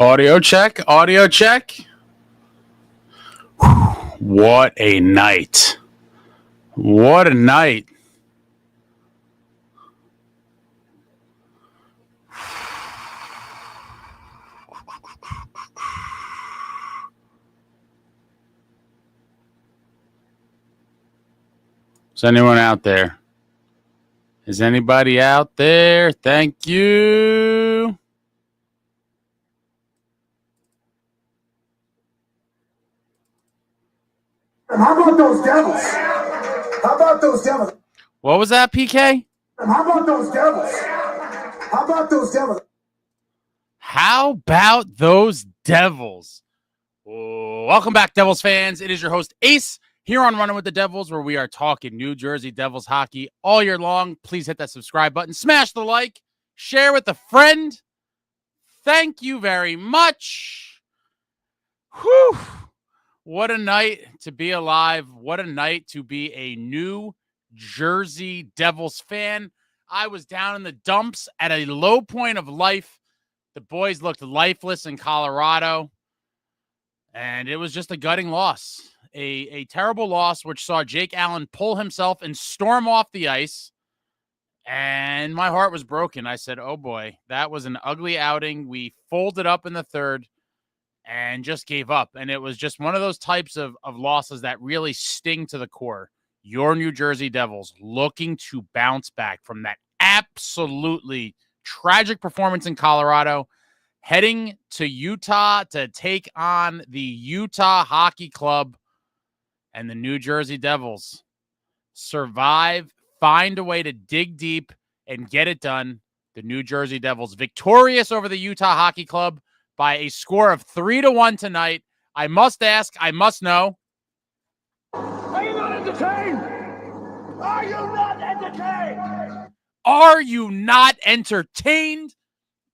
Audio check, audio check. What a night. What a night. Is anyone out there? Is anybody out there? Thank you. How about those Devils? How about those Devils? What was that, PK? How about those Devils? How about those Devils? How about those Devils? Welcome back, Devils fans. It is your host, Ace, here on Running with the Devils, where we are talking New Jersey Devils hockey all year long. Please hit that subscribe button, smash the like, share with a friend. Thank you very much. Whew. What a night to be alive. What a night to be a New Jersey Devils fan. I was down in the dumps at a low point of life. The boys looked lifeless in Colorado, and it was just a gutting loss. A terrible loss, which saw Jake Allen pull himself and storm off the ice, and my heart was broken. I said, oh boy, that was an ugly outing. We folded up in the third and just gave up. And it was just one of those types of losses that really sting to the core. Your New Jersey Devils looking to bounce back from that absolutely tragic performance in Colorado, heading to Utah to take on the Utah Hockey Club, and the New Jersey Devils survive, find a way to dig deep and get it done. The New Jersey Devils victorious over the Utah Hockey Club by a score of 3-1 tonight. I must ask, I must know. Are you not entertained? Are you not entertained? Are you not entertained?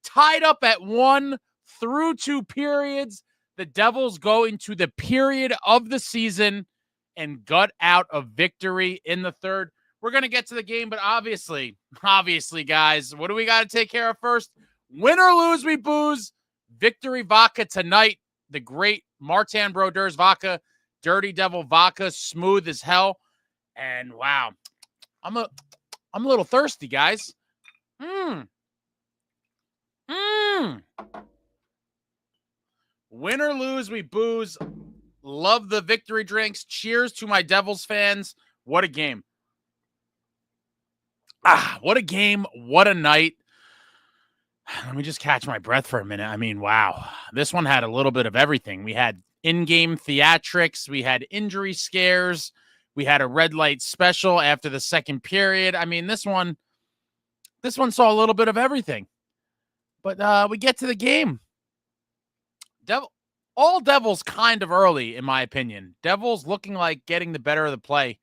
Tied up at 1 through 2 periods. The Devils go into the period of the season and gut out a victory in the third. We're going to get to the game, but obviously, guys, what do we got to take care of first? Win or lose, we booze. Victory vodka tonight. The great Martin Brodeurs vodka, Dirty Devil vodka, smooth as hell. And wow, I'm a little thirsty, guys. Win or lose, we booze. Love the victory drinks. Cheers to my Devils fans. What a game. What a game. What a night. Let me just catch my breath for a minute. I mean, wow. This one had a little bit of everything. We had in-game theatrics. We had injury scares. We had a red light special after the second period. I mean, this one saw a little bit of everything. But we get to the game. All Devils kind of early, in my opinion. Devils looking like getting the better of the play.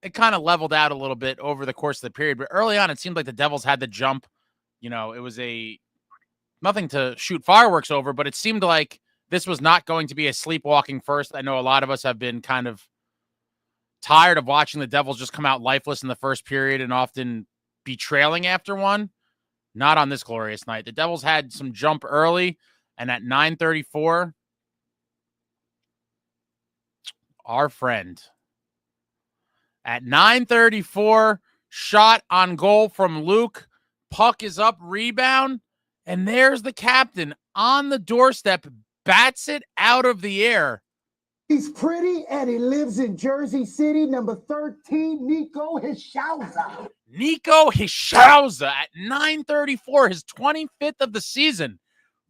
It kind of leveled out a little bit over the course of the period. But early on, it seemed like the Devils had the jump. You know, it was nothing to shoot fireworks over, but it seemed like this was not going to be a sleepwalking first. I know a lot of us have been kind of tired of watching the Devils just come out lifeless in the first period and often be trailing after one. Not on this glorious night. The Devils had some jump early, and at 9:34, our friend, at 9:34, shot on goal from Luke. Puck is up, rebound, and there's the captain on the doorstep, bats it out of the air. He's pretty, and he lives in Jersey City, number 13, nicohischier. Nicohischier at 9:34, his 25th of the season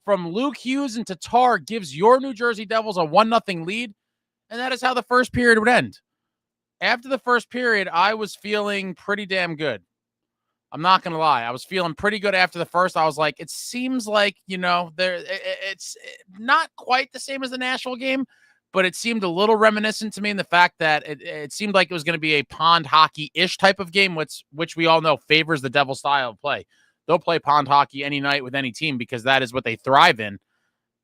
from Luke Hughes and Tatar gives your New Jersey Devils a 1-0 lead, and that is how the first period would end. After the first period, I was feeling pretty damn good. I'm not going to lie. I was feeling pretty good after the first. I was like, it seems like, it's not quite the same as the Nashville game, but it seemed a little reminiscent to me in the fact that it seemed like it was going to be a pond hockey-ish type of game, which we all know favors the Devil style of play. They'll play pond hockey any night with any team because that is what they thrive in.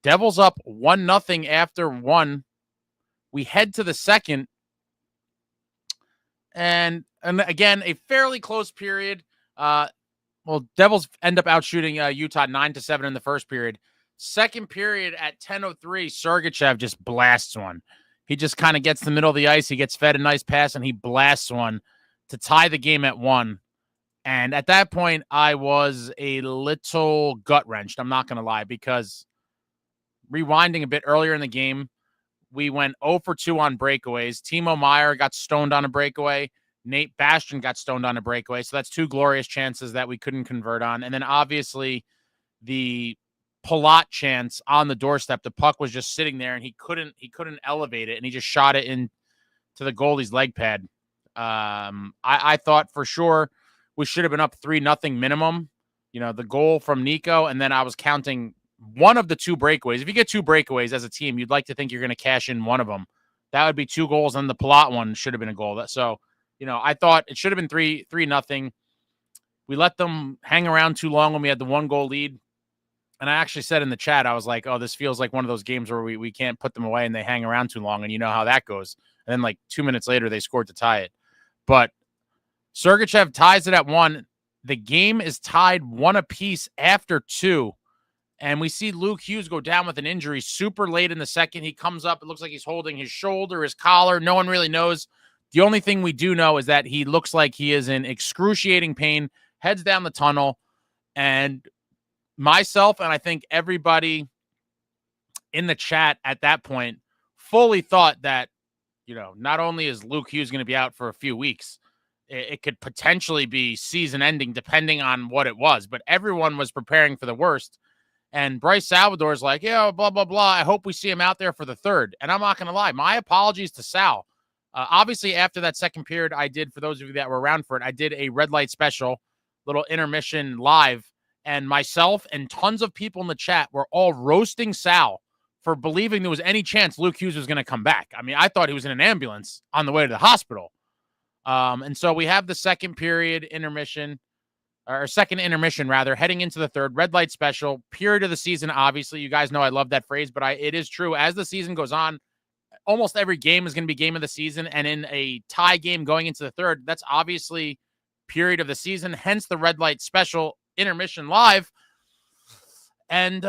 Devils up 1-0 after 1. We head to the second. And again, a fairly close period. Well, Devils end up outshooting Utah 9-7 in the first period. Second period at 10:03, Sergachev just blasts one. He just kind of gets the middle of the ice. He gets fed a nice pass, and he blasts one to tie the game at 1. And at that point, I was a little gut-wrenched, I'm not going to lie, because rewinding a bit earlier in the game, we went 0 for 2 on breakaways. Timo Meier got stoned on a breakaway. Nate Bastian got stoned on a breakaway. So that's 2 glorious chances that we couldn't convert on. And then obviously the Palat chance on the doorstep. The puck was just sitting there and he couldn't elevate it, and he just shot it into the goalie's leg pad. I thought for sure we should have been up 3-0 minimum. You know, the goal from Nico, and then I was counting one of the 2 breakaways. If you get 2 breakaways as a team, you'd like to think you're going to cash in one of them. That would be 2 goals, and the Palat one should have been a goal. So, you know, I thought it should have been 3-0. We let them hang around too long when we had the 1-goal lead. And I actually said in the chat, I was like, oh, this feels like one of those games where we can't put them away and they hang around too long. And you know how that goes. And then like 2 minutes later, they scored to tie it. But Sergachev ties it at 1. The game is tied 1 apiece after 2. And we see Luke Hughes go down with an injury super late in the second. He comes up. It looks like he's holding his shoulder, his collar. No one really knows. The only thing we do know is that he looks like he is in excruciating pain, heads down the tunnel. And myself, and I think everybody in the chat at that point, fully thought that, you know, not only is Luke Hughes going to be out for a few weeks, it could potentially be season ending depending on what it was. But everyone was preparing for the worst. And Bryce Salvador's like, yeah, blah, blah, blah. I hope we see him out there for the 3rd. And I'm not going to lie. My apologies to Sal. Obviously, after that second period, I did, for those of you that were around for it, I did a red light special, little intermission live. And myself and tons of people in the chat were all roasting Sal for believing there was any chance Luke Hughes was going to come back. I mean, I thought he was in an ambulance on the way to the hospital. And so we have the second period intermission, or second intermission rather, heading into the 3rd, red light special, period of the season. Obviously, you guys know I love that phrase, but it is true. As the season goes on, almost every game is going to be game of the season. And in a tie game going into the 3rd, that's obviously period of the season, hence the red light special intermission live. And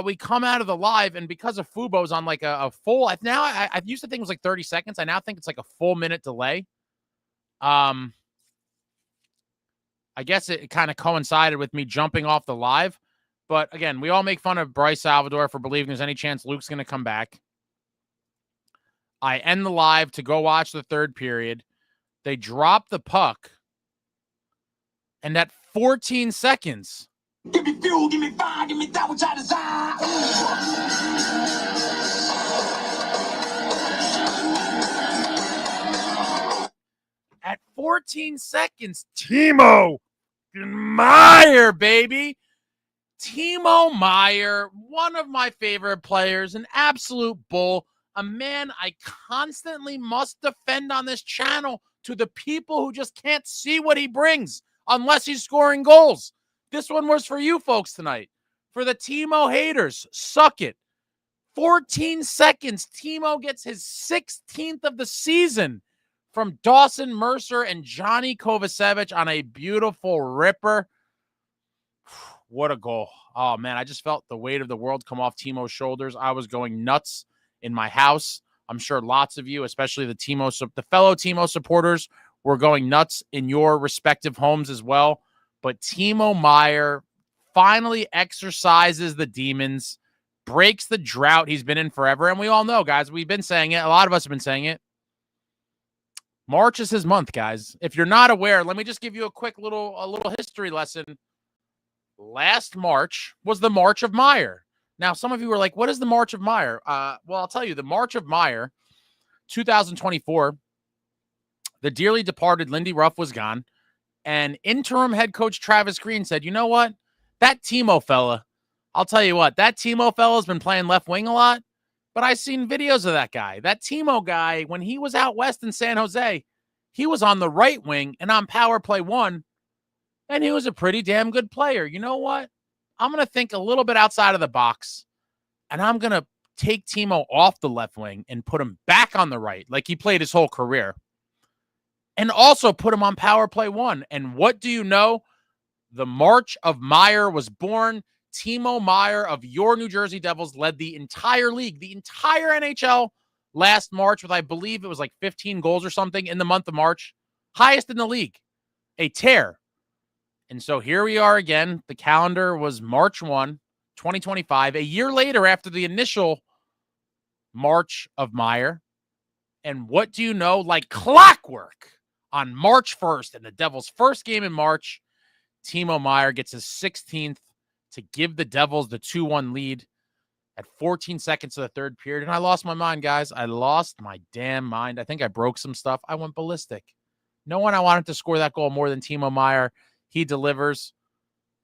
we come out of the live, and because of Fubo's on like a full, I used to think it was like 30 seconds. I now think it's like a full minute delay. I guess it kind of coincided with me jumping off the live. But again, we all make fun of Bryce Salvador for believing there's any chance Luke's going to come back. I end the live to go watch the 3rd period. They drop the puck. And at 14 seconds, Give me fuel, give me fire, give me that which I desire. at 14 seconds, Timo Meier, baby. Timo Meier, one of my favorite players, an absolute bull, a man I constantly must defend on this channel to the people who just can't see what he brings unless he's scoring goals. This one was for you folks tonight. For the Timo haters, suck it. 14 seconds, Timo gets his 16th of the season from Dawson Mercer and Johnny Kovacevic on a beautiful ripper. What a goal. Oh, man, I just felt the weight of the world come off Timo's shoulders. I was going nuts in my house. I'm sure lots of you, especially the fellow Timo supporters, were going nuts in your respective homes as well. But Timo Meier finally exercises the demons, breaks the drought he's been in forever. And we all know, guys, we've been saying it. A lot of us have been saying it. March is his month, guys. If you're not aware, let me just give you a quick little history lesson. Last March was the March of Meier. Now, some of you were like, what is the March of Meier? Well, I'll tell you, the March of Meier, 2024, the dearly departed Lindy Ruff was gone, and interim head coach Travis Green said, you know what? That Timo fella, I'll tell you what, that Timo fella's been playing left wing a lot, but I've seen videos of that guy. That Timo guy, when he was out west in San Jose, he was on the right wing and on power play 1, and he was a pretty damn good player. You know what? I'm going to think a little bit outside of the box, and I'm going to take Timo off the left wing and put him back on the right, like he played his whole career, and also put him on power play 1. And what do you know? The March of Meyer was born. Timo Meyer of your New Jersey Devils led the entire league, the entire NHL last March with, I believe it was like 15 goals or something in the month of March. Highest in the league. A tear. And so here we are again. The calendar was March 1, 2025, a year later after the initial March of Meyer. And what do you know? Like clockwork, on March 1st, in the Devils' first game in March, Timo Meyer gets his 16th to give the Devils the 2-1 lead at 14 seconds of the third period. And I lost my mind, guys. I lost my damn mind. I think I broke some stuff. I went ballistic. No one I wanted to score that goal more than Timo Meyer. He delivers.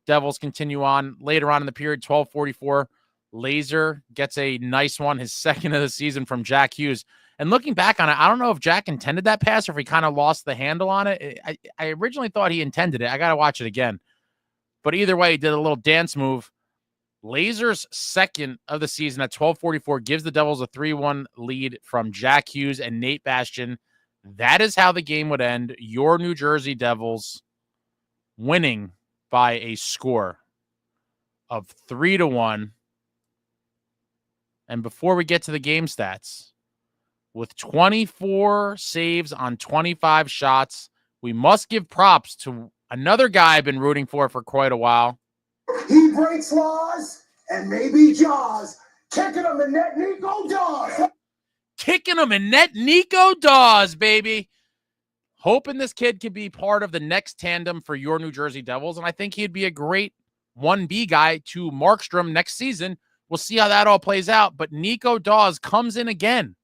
Devils continue on. Later on in the period, 12:44, Laser gets a nice one, his second of the season from Jackhughes. And looking back on it, I don't know if Jack intended that pass or if he kind of lost the handle on it. I originally thought he intended it. I got to watch it again. But either way, he did a little dance move. Laser's second of the season at 12:44 gives the Devils a 3-1 lead from Jackhughes and Nate Bastian. That is how the game would end. Your New Jersey Devils winning by a score of 3-1. And before we get to the game stats, with 24 saves on 25 shots, we must give props to another guy I've been rooting for quite a while. He breaks laws and maybe jaws. Kicking him in net, Nico Dawes. Kicking him in net, Nico Dawes, baby. Hoping this kid could be part of the next tandem for your New Jersey Devils. And I think he'd be a great 1B guy to Markstrom next season. We'll see how that all plays out. But Nico Dawes comes in again.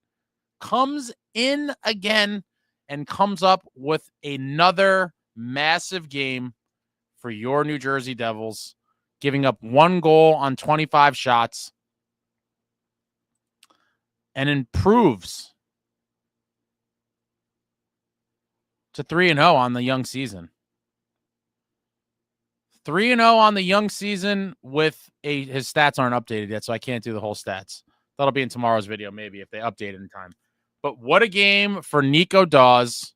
And comes up with another massive game for your New Jersey Devils, giving up 1 goal on 25 shots, and improves to 3-0 on the young season. 3-0 on the young season with his stats aren't updated yet, so I can't do the whole stats. That'll be in tomorrow's video, maybe, if they update it in time. But what a game for Nico Dawes.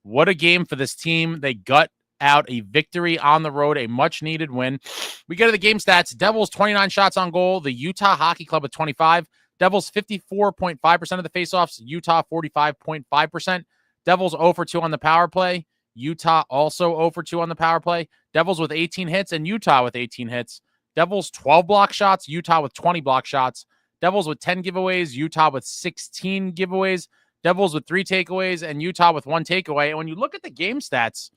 What a game for this team. They gut out a victory on the road, a much-needed win. We go to the game stats. Devils, 29 shots on goal. The Utah Hockey Club with 25. Devils, 54.5% of the faceoffs. Utah, 45.5%. Devils 0 for 2 on the power play. Utah also 0 for 2 on the power play. Devils with 18 hits and Utah with 18 hits. Devils, 12 block shots. Utah with 20 block shots. Devils with 10 giveaways, Utah with 16 giveaways, Devils with 3 takeaways, and Utah with 1 takeaway. And when you look at the game stats,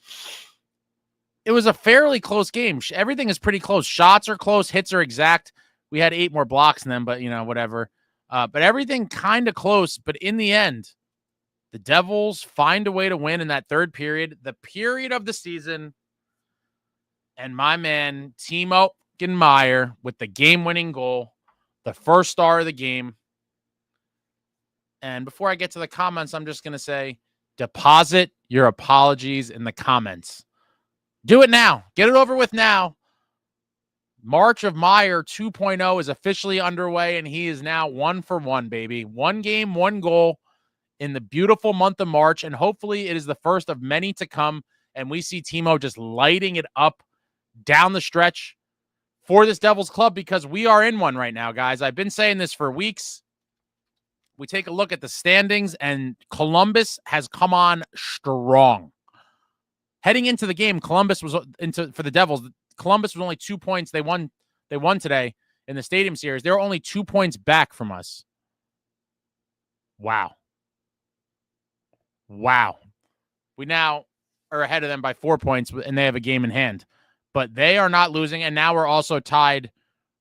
it was a fairly close game. Everything is pretty close. Shots are close. Hits are exact. We had 8 more blocks than them, but, whatever. But everything kind of close. But in the end, the Devils find a way to win in that third period, the period of the season. And my man, Timo Meyer, with the game-winning goal. The first star of the game. And before I get to the comments, I'm just going to say, deposit your apologies in the comments. Do it now. Get it over with now. March of Meyer 2.0 is officially underway, and he is now 1 for 1, baby. 1 game, 1 goal in the beautiful month of March, and hopefully it is the first of many to come, and we see Timo just lighting it up down the stretch for this Devils club, because we are in one right now, guys. I've been saying this for weeks. We take a look at the standings, and Columbus has come on strong. Heading into the game, for the Devils, Columbus was only 2 points. They won today in the Stadium Series. They were only 2 points back from us. Wow. We now are ahead of them by 4 points, and they have a game in hand. But they are not losing, and now we're also tied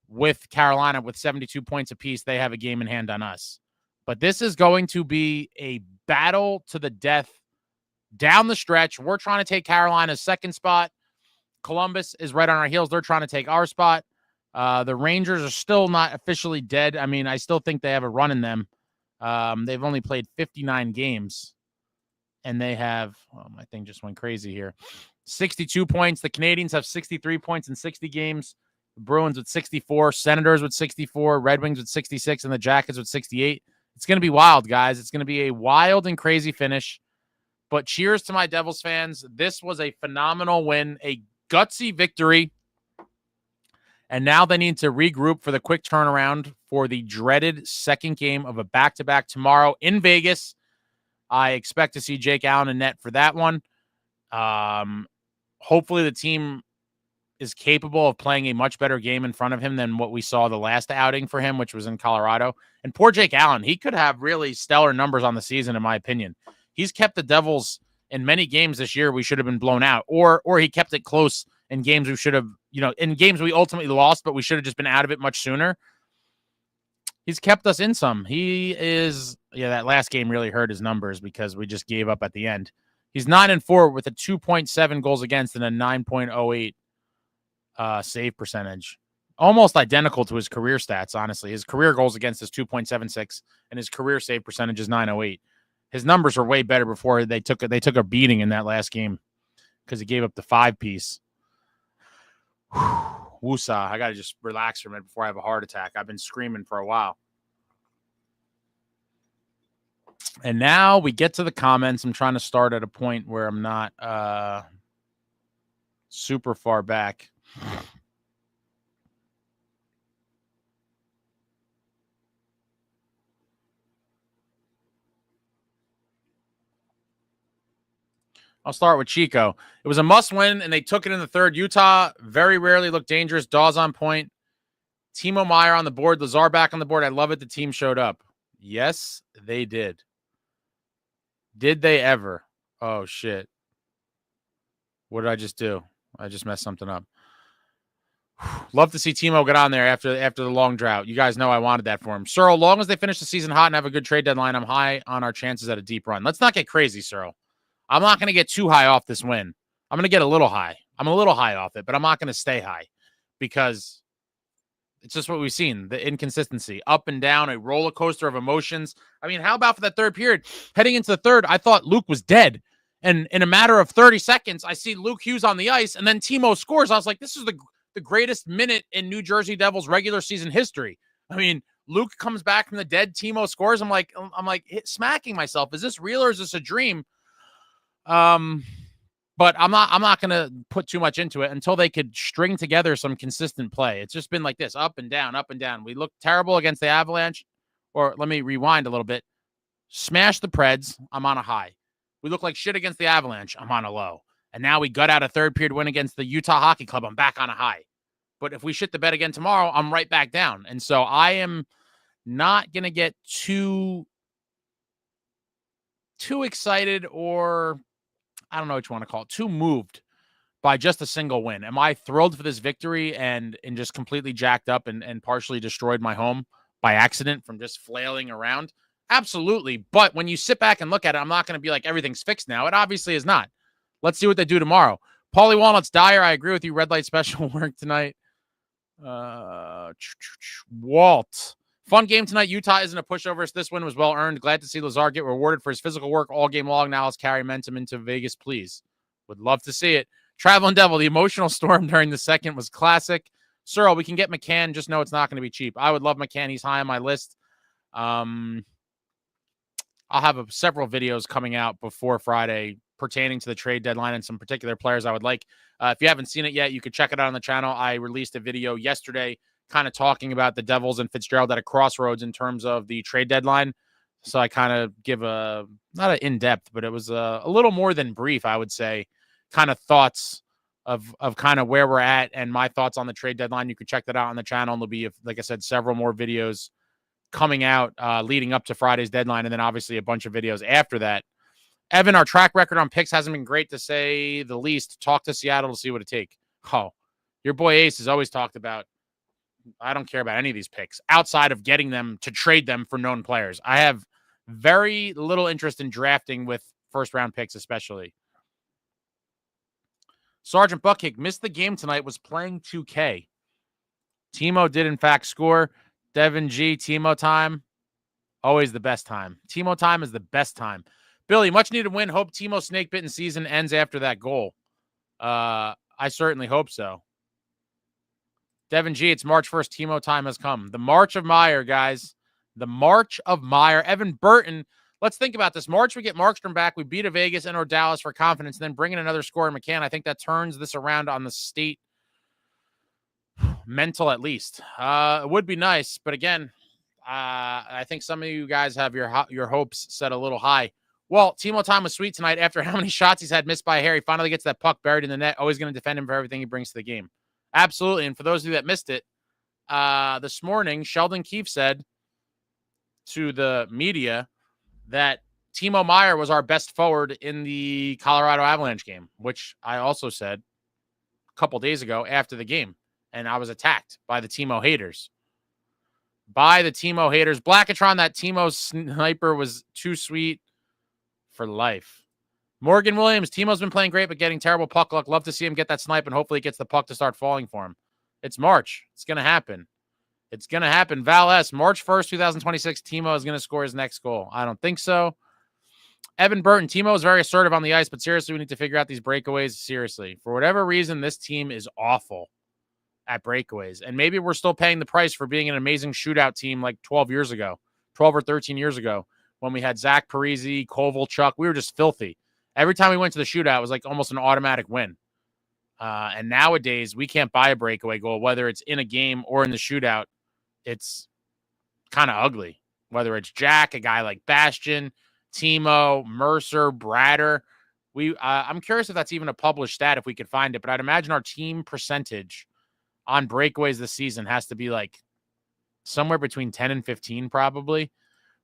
with Carolina with 72 points apiece. They have a game in hand on us. But this is going to be a battle to the death down the stretch. We're trying to take Carolina's second spot. Columbus is right on our heels. They're trying to take our spot. The Rangers are still not officially dead. I mean, I still think they have a run in them. They've only played 59 games, and they have, my thing just went crazy here, 62 points. The Canadians have 63 points in 60 games. The Bruins with 64, Senators with 64, Red Wings with 66, and the Jackets with 68. It's going to be wild, guys. It's going to be a wild and crazy finish. But cheers to my Devils fans. This was a phenomenal win, a gutsy victory. And now they need to regroup for the quick turnaround for the dreaded second game of a back-to-back tomorrow in Vegas. I expect to see Jake Allen in net for that one. Hopefully the team is capable of playing a much better game in front of him than what we saw the last outing for him, which was in Colorado. And poor Jake Allen, he could have really stellar numbers on the season, in my opinion. He's kept the Devils in many games this year we should have been blown out, or he kept it close in games we should have, in games we ultimately lost, but we should have just been out of it much sooner. He's kept us in some. He is, that last game really hurt his numbers because we just gave up at the end. He's 9-4 with a 2.7 goals against and a 9.08 save percentage. Almost identical to his career stats, honestly. His career goals against is 2.76, and his career save percentage is 9.08. His numbers were way better before they took a beating in that last game because he gave up the 5-piece. Woosah. I got to just relax for a minute before I have a heart attack. I've been screaming for a while. And now we get to the comments. I'm trying to start at a point where I'm not super far back. I'll start with Chico. It was a must-win, and they took it in the third. Utah very rarely looked dangerous. Dawes on point. Timo Meier on the board. Lazar back on the board. I love it. The team showed up. Yes, they did. Did they ever? Oh, shit. What did I just do? I just messed something up. Love to see Timo get on there after the long drought. You guys know I wanted that for him. Searle, as long as they finish the season hot and have a good trade deadline, I'm high on our chances at a deep run. Let's not get crazy, Searle. I'm not going to get too high off this win. I'm going to get a little high. I'm a little high off it, but I'm not going to stay high because it's just what we've seen, the inconsistency, up and down, a roller coaster of emotions. I mean, how about for that third period? Heading into the third, I thought Luke was dead. And in a matter of 30 seconds, I see Luke Hughes on the ice, and then Timo scores. I was like, this is the greatest minute in New Jersey Devils regular season history. I mean, Luke comes back from the dead, Timo scores. I'm like smacking myself. Is this real or is this a dream? But I'm not going to put too much into it until they could string together some consistent play. It's just been like this, up and down, up and down. We looked terrible against the Avalanche, or let me rewind a little bit. Smash the Preds. I'm on a high. We look like shit against the Avalanche. I'm on a low. And now we gut out a third period win against the Utah Hockey Club. I'm back on a high. But if we shit the bed again tomorrow, I'm right back down. And so I am not going to get too excited, or I don't know what you want to call it, too moved by just a single win. Am I thrilled for this victory and just completely jacked up and partially destroyed my home by accident from just flailing around? Absolutely. But when you sit back and look at it, I'm not going to be like, everything's fixed now. It obviously is not. Let's see what they do tomorrow. Paulie Walnuts Dyer, I agree with you. Red light special work tonight. Walt. Fun game tonight. Utah isn't a pushover. So this win was well earned. Glad to see Lazar get rewarded for his physical work all game long. Now let's carry momentum into Vegas, please. Would love to see it. Traveling Devil, the emotional storm during the second was classic. Searle, we can get McCann. Just know it's not going to be cheap. I would love McCann. He's high on my list. I'll have several videos coming out before Friday pertaining to the trade deadline and some particular players I would like. If you haven't seen it yet, you can check it out on the channel. I released a video yesterday kind of talking about the Devils and Fitzgerald at a crossroads in terms of the trade deadline. So I kind of give not an in-depth, but it was a little more than brief, I would say, kind of thoughts of kind of where we're at and my thoughts on the trade deadline. You can check that out on the channel. And there'll be, like I said, several more videos coming out leading up to Friday's deadline, and then obviously a bunch of videos after that. Evan, our track record on picks hasn't been great, to say the least. Talk to Seattle to see what it takes. Oh, your boy Ace has always talked about, I don't care about any of these picks outside of getting them to trade them for known players. I have very little interest in drafting with first-round picks, especially. Sergeant Buckkick missed the game tonight, was playing 2K. Timo did, in fact, score. Devin G, Timo time. Always the best time. Timo time is the best time. Billy, much needed win. Hope Timo's snake-bitten season ends after that goal. I certainly hope so. Devin G, it's March 1st. Timo time has come. The March of Meyer, guys. The March of Meyer. Evan Burton, let's think about this. March, we get Markstrom back. We beat a Vegas and or Dallas for confidence, and then bring in another scorer, McCann. I think that turns this around on the state mental at least. It would be nice, but again, I think some of you guys have your hopes set a little high. Well, Timo time was sweet tonight after how many shots he's had missed by Harry. Finally gets that puck buried in the net. Always going to defend him for everything he brings to the game. Absolutely. And for those of you that missed it, this morning, Sheldon Keefe said to the media that Timo Meier was our best forward in the Colorado Avalanche game, which I also said a couple days ago after the game. And I was attacked by the Timo haters. Blackatron, that Timo sniper was too sweet for life. Morgan Williams, Timo's been playing great, but getting terrible puck luck. Love to see him get that snipe, and hopefully it gets the puck to start falling for him. It's March. It's going to happen. Val S., March 1st, 2026, Timo is going to score his next goal. I don't think so. Evan Burton, Timo is very assertive on the ice, but seriously, we need to figure out these breakaways. Seriously. For whatever reason, this team is awful at breakaways. And maybe we're still paying the price for being an amazing shootout team like 12 or 13 years ago, when we had Zach Parise, Kovalchuk. We were just filthy. Every time we went to the shootout, it was like almost an automatic win. And nowadays, we can't buy a breakaway goal, whether it's in a game or in the shootout. It's kind of ugly. Whether it's Jack, a guy like Bastian, Timo, Mercer, Bratter. I'm curious if that's even a published stat, if we could find it. But I'd imagine our team percentage on breakaways this season has to be like somewhere between 10 and 15, probably.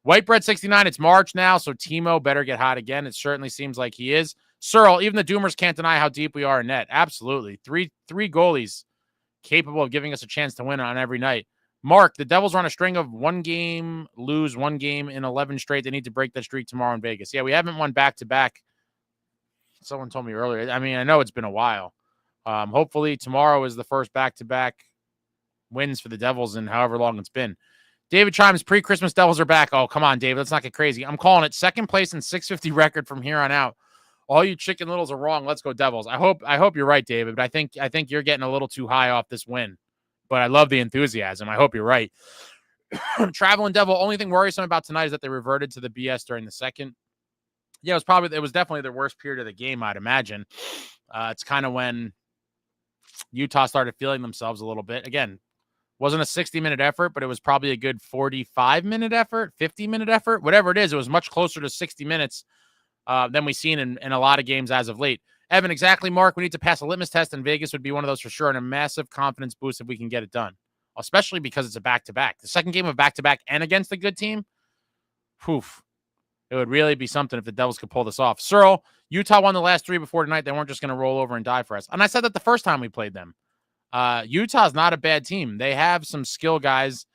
Whitebread 69, it's March now, so Timo better get hot again. It certainly seems like he is. Searle, even the Doomers can't deny how deep we are in net. Absolutely. Three goalies capable of giving us a chance to win on every night. Mark, the Devils are on a string of one game in 11 straight. They need to break that streak tomorrow in Vegas. Yeah, we haven't won back-to-back. Someone told me earlier. I mean, I know it's been a while. Hopefully tomorrow is the first back-to-back wins for the Devils in however long it's been. David Chimes, pre-Christmas Devils are back. Oh, come on, David. Let's not get crazy. I'm calling it second place and 650 record from here on out. All you chicken littles are wrong. Let's go Devils. I hope you're right, David, but I think you're getting a little too high off this win. But I love the enthusiasm. I hope you're right. Traveling Devil, only thing worrisome about tonight is that they reverted to the BS during the second. Yeah, it was definitely the worst period of the game, I'd imagine. It's kind of when Utah started feeling themselves a little bit. Again, wasn't a 60-minute effort, but it was probably a good 45-minute effort, 50-minute effort, whatever it is. It was much closer to 60 minutes than we've seen in a lot of games as of late. Evan, exactly, Mark. We need to pass a litmus test, and Vegas would be one of those for sure, and a massive confidence boost if we can get it done, especially because it's a back-to-back. The second game of back-to-back and against a good team, poof. It would really be something if the Devils could pull this off. Searle, Utah won the last three before tonight. They weren't just going to roll over and die for us. And I said that the first time we played them. Utah's not a bad team. They have some skill guys,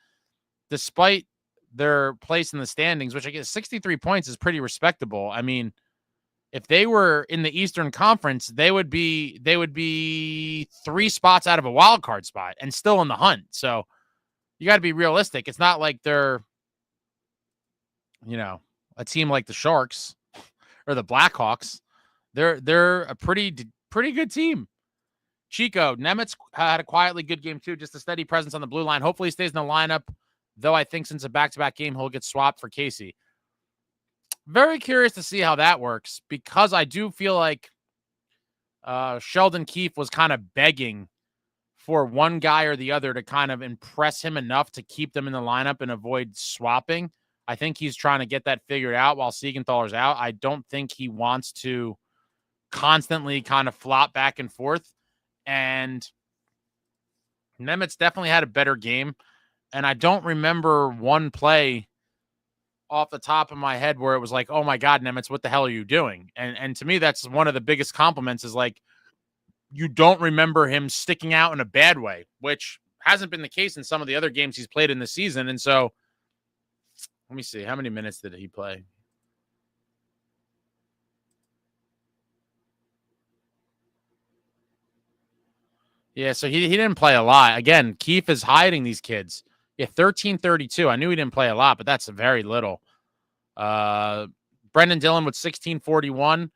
despite their place in the standings, which I guess 63 points is pretty respectable. I mean, if they were in the Eastern Conference, they would be 3 spots out of a wild card spot and still in the hunt. So you got to be realistic. It's not like they're, a team like the Sharks or the Blackhawks. They're a pretty good team. Chico, Nemitz had a quietly good game too, just a steady presence on the blue line. Hopefully he stays in the lineup, though I think since a back-to-back game, he'll get swapped for Casey. Very curious to see how that works, because I do feel like Sheldon Keefe was kind of begging for one guy or the other to kind of impress him enough to keep them in the lineup and avoid swapping. I think he's trying to get that figured out while Siegenthaler's out. I don't think he wants to constantly kind of flop back and forth. And Nemitz definitely had a better game. And I don't remember one play off the top of my head where it was like, oh my God, Nemitz, what the hell are you doing? And to me, that's one of the biggest compliments, is like, you don't remember him sticking out in a bad way, which hasn't been the case in some of the other games he's played in the season. And so let me see, how many minutes did he play? Yeah, so he didn't play a lot. Again, Keefe is hiding these kids. Yeah, 13:32. I knew he didn't play a lot, but that's very little. Brendan Dillon with 16:41.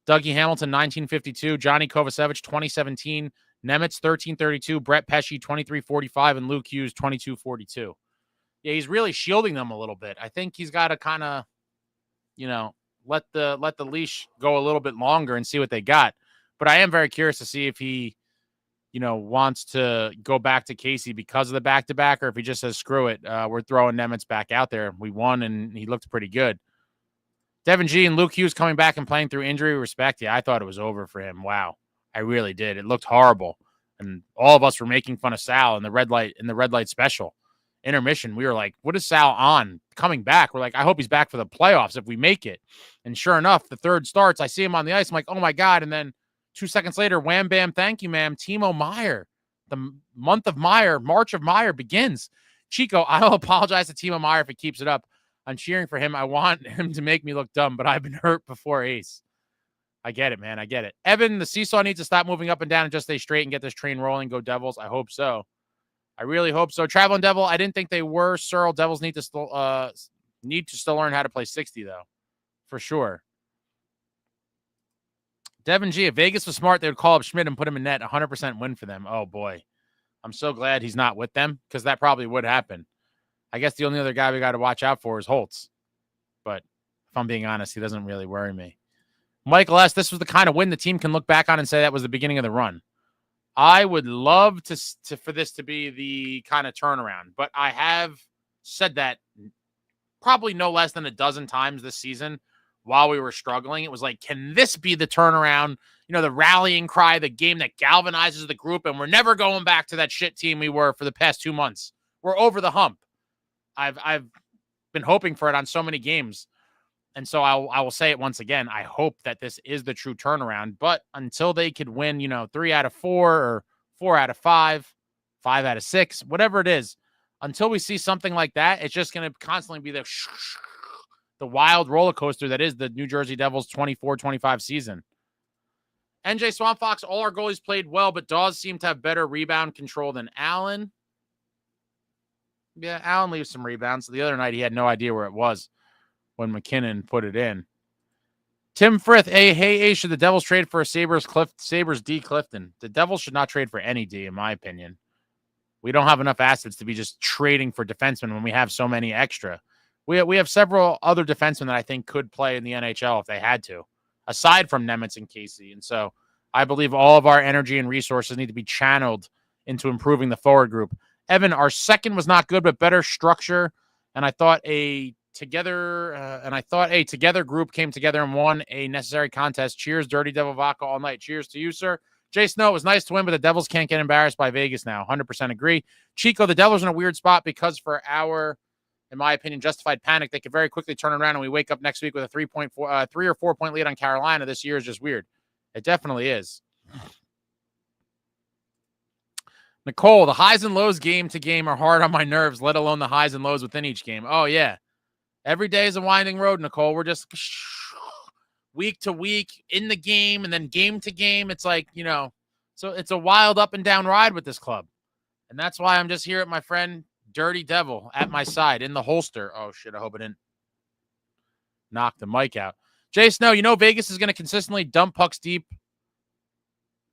Dougie Hamilton, 19:52. Johnny Kovacevic, 20:17. Nemitz, 13:32. Brett Pesce, 23:45. And Luke Hughes, 22:42. Yeah, he's really shielding them a little bit. I think he's got to kind of, let the leash go a little bit longer and see what they got. But I am very curious to see if he, wants to go back to Casey because of the back-to-back, or if he just says, screw it, we're throwing Nemitz back out there. We won, and he looked pretty good. Devin G and Luke Hughes coming back and playing through injury. Respect. Yeah, I thought it was over for him. Wow. I really did. It looked horrible. And all of us were making fun of Sal in the red light special. Intermission, we were like, what is Sal on? Coming back. We're like, I hope he's back for the playoffs if we make it. And sure enough, the third starts. I see him on the ice. I'm like, oh my God. And then 2 seconds later, wham, bam, thank you, ma'am. Timo Meier. The month of Meier, March of Meier begins. Chico, I'll apologize to Timo Meier if he keeps it up. I'm cheering for him. I want him to make me look dumb, but I've been hurt before Ace. I get it, man. I get it. Evan, the seesaw needs to stop moving up and down and just stay straight and get this train rolling. Go Devils. I hope so. I really hope so. Traveling Devil, I didn't think they were. Searle, Devils need to still learn how to play 60, though. For sure. Devin G, if Vegas was smart, they would call up Schmidt and put him in net. 100% win for them. Oh, boy. I'm so glad he's not with them, because that probably would happen. I guess the only other guy we got to watch out for is Holtz. But if I'm being honest, he doesn't really worry me. Michael S., this was the kind of win the team can look back on and say that was the beginning of the run. I would love for this to be the kind of turnaround, but I have said that probably no less than a dozen times this season while we were struggling. It was like, can this be the turnaround? The rallying cry, the game that galvanizes the group, and we're never going back to that shit team we were for the past 2 months. We're over the hump. I've been hoping for it on so many games. And so I will say it once again. I hope that this is the true turnaround. But until they could win, 3 out of 4 or 4 out of 5, 5 out of 6, whatever it is, until we see something like that, it's just going to constantly be the wild roller coaster that is the New Jersey Devils 24-25 season. NJ Swamp Fox, all our goalies played well, but Dawes seemed to have better rebound control than Allen. Yeah, Allen leaves some rebounds. The other night, he had no idea where it was when McKinnon put it in. Tim Frith, hey, should the Devils trade for a Sabres D Clifton? The Devils should not trade for any D, in my opinion. We don't have enough assets to be just trading for defensemen when we have so many extra. We have several other defensemen that I think could play in the NHL if they had to, aside from Nemitz and Casey. And so I believe all of our energy and resources need to be channeled into improving the forward group. Evan, our second was not good, but better structure. And I thought a together group came together and won a necessary contest. Cheers, Dirty Devil Vodka all night. Cheers to you, sir. Jay Snow, it was nice to win, but the Devils can't get embarrassed by Vegas now. 100% agree. Chico, the Devils are in a weird spot because for our, in my opinion, justified panic, they could very quickly turn around and we wake up next week with a 3 or 4 point lead on Carolina. This year is just weird. It definitely is. Nicole, the highs and lows game to game are hard on my nerves, let alone the highs and lows within each game. Oh, yeah. Every day is a winding road, Nicole. We're just week to week in the game and then game to game. It's like, so it's a wild up and down ride with this club. And that's why I'm just here at my friend Dirty Devil at my side in the holster. Oh, shit. I hope I didn't knock the mic out. Jay Snow, Vegas is going to consistently dump pucks deep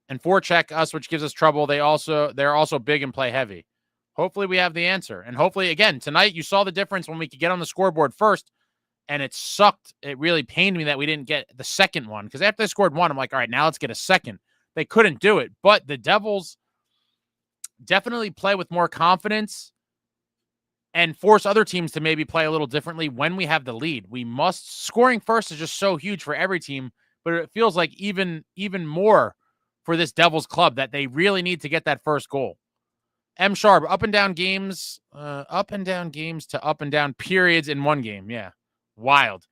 and forecheck us, which gives us trouble. They're also big and play heavy. Hopefully we have the answer. And hopefully, again, tonight you saw the difference when we could get on the scoreboard first, and it sucked. It really pained me that we didn't get the second one, because after they scored one, I'm like, all right, now let's get a second. They couldn't do it, but the Devils definitely play with more confidence and force other teams to maybe play a little differently when we have the lead. Scoring first is just so huge for every team, but it feels like even more for this Devils club that they really need to get that first goal. M. Sharp, up and down games to up and down periods in one game. Yeah, wild.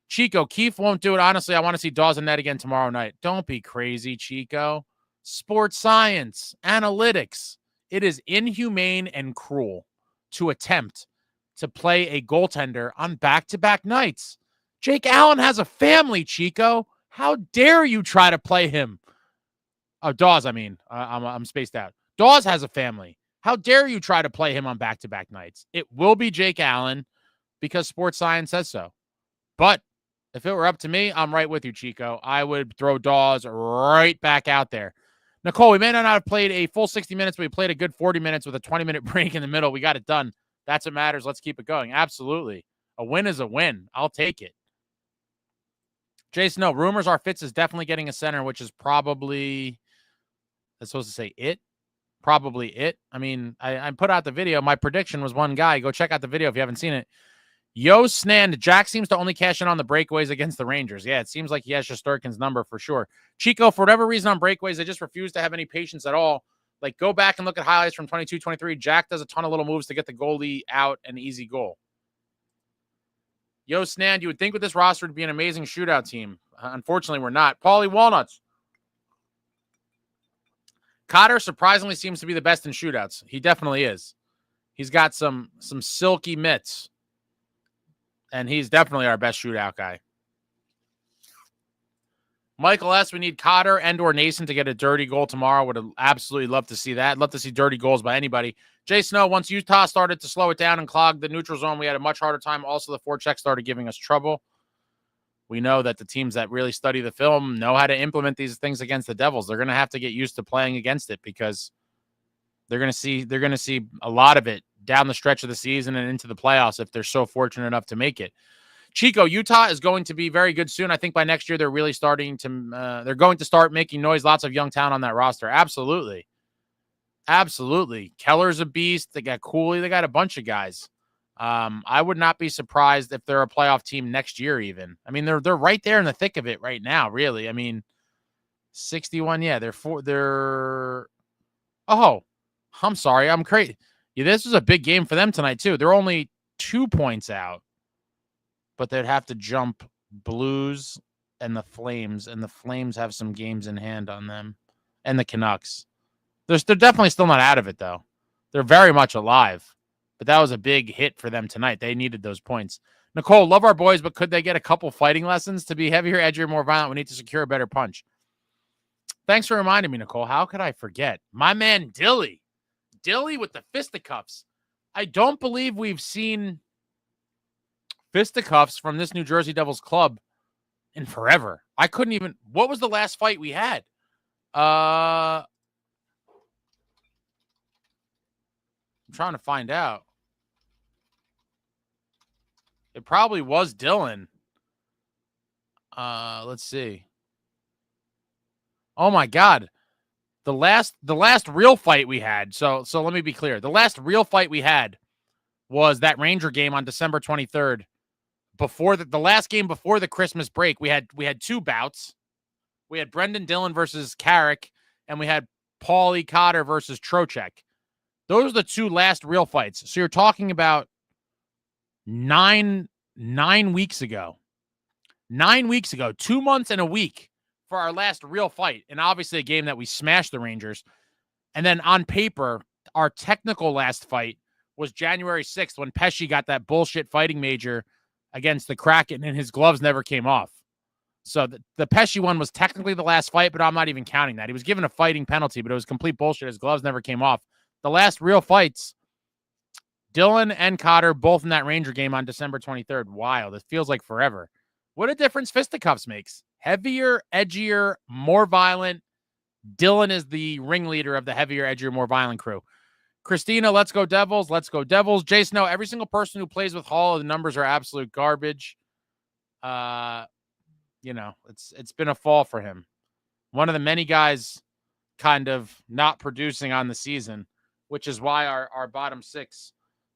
Chico, Keefe won't do it. Honestly, I want to see Dawes in net again tomorrow night. Don't be crazy, Chico. Sports science, analytics. It is inhumane and cruel to attempt to play a goaltender on back-to-back nights. Jake Allen has a family, Chico. How dare you try to play him? Oh, Dawes, I mean. I'm spaced out. Dawes has a family. How dare you try to play him on back-to-back nights? It will be Jake Allen because sports science says so. But if it were up to me, I'm right with you, Chico. I would throw Dawes right back out there. Nicole, we may not have played a full 60 minutes, but we played a good 40 minutes with a 20-minute break in the middle. We got it done. That's what matters. Let's keep it going. Absolutely. A win is a win. I'll take it. Jason, no, rumors are Fitz is definitely getting a center, which is probably, I'm supposed to say it. Probably it. I mean, I put out the video. My prediction was one guy. Go check out the video if you haven't seen it. Yo Snand, Jack seems to only cash in on the breakaways against the Rangers. Yeah, it seems like he has Shesterkin's number for sure. Chico, for whatever reason on breakaways, they just refuse to have any patience at all. Like, go back and look at highlights from 22-23. Jack does a ton of little moves to get the goalie out an easy goal. Yo Snand, you would think with this roster it'd be an amazing shootout team. Unfortunately, we're not. Paulie Walnuts. Cotter surprisingly seems to be the best in shootouts. He definitely is. He's got some silky mitts. And he's definitely our best shootout guy. Michael S., we need Cotter and or Nason to get a dirty goal tomorrow. Would absolutely love to see that. Love to see dirty goals by anybody. Jay Snow, once Utah started to slow it down and clog the neutral zone, we had a much harder time. Also, the forecheck started giving us trouble. We know that the teams that really study the film know how to implement these things against the Devils. They're going to have to get used to playing against it because they're going to see a lot of it down the stretch of the season and into the playoffs if they're so fortunate enough to make it. Chico, Utah is going to be very good soon. I think by next year they're really starting to they're going to start making noise. Lots of young talent on that roster. Absolutely. Absolutely. Keller's a beast. They got Cooley. They got a bunch of guys. I would not be surprised if they're a playoff team next year even. I mean, they're right there in the thick of it right now, really. I mean, 61, yeah, oh, I'm sorry. I'm crazy. Yeah, this was a big game for them tonight, too. They're only 2 points out, but they'd have to jump Blues and the Flames have some games in hand on them, and the Canucks. They're definitely still not out of it, though. They're very much alive, but that was a big hit for them tonight. They needed those points. Nicole, love our boys, but could they get a couple fighting lessons to be heavier, edgier, more violent? We need to secure a better punch. Thanks for reminding me, Nicole. How could I forget? My man, Dilly with the fisticuffs. I don't believe we've seen fisticuffs from this New Jersey Devils club in forever. I couldn't even. What was the last fight we had? I'm trying to find out. It probably was Dylan. Let's see. Oh my God. The last real fight we had. So let me be clear. The last real fight we had was that Ranger game on December 23rd. Before the last game before the Christmas break, we had 2 bouts. We had Brendan Dillon versus Carrick, and we had Paulie Cotter versus Trocheck. Those are the 2 last real fights. So you're talking about 9 weeks ago. 9 weeks ago, 2 months and a week for our last real fight. And obviously a game that we smashed the Rangers. And then on paper, our technical last fight was January 6th when Pesci got that bullshit fighting major against the Kraken and his gloves never came off. So the Pesci one was technically the last fight, but I'm not even counting that. He was given a fighting penalty, but it was complete bullshit. His gloves never came off. The last real fights, Dylan and Cotter, both in that Ranger game on December 23rd. Wild. It feels like forever. What a difference fisticuffs makes. Heavier, edgier, more violent. Dylan is the ringleader of the heavier, edgier, more violent crew. Christina, let's go Devils. Let's go Devils. Jason, no, every single person who plays with Hall, the numbers are absolute garbage. It's been a fall for him. One of the many guys kind of not producing on the season, which is why our bottom 6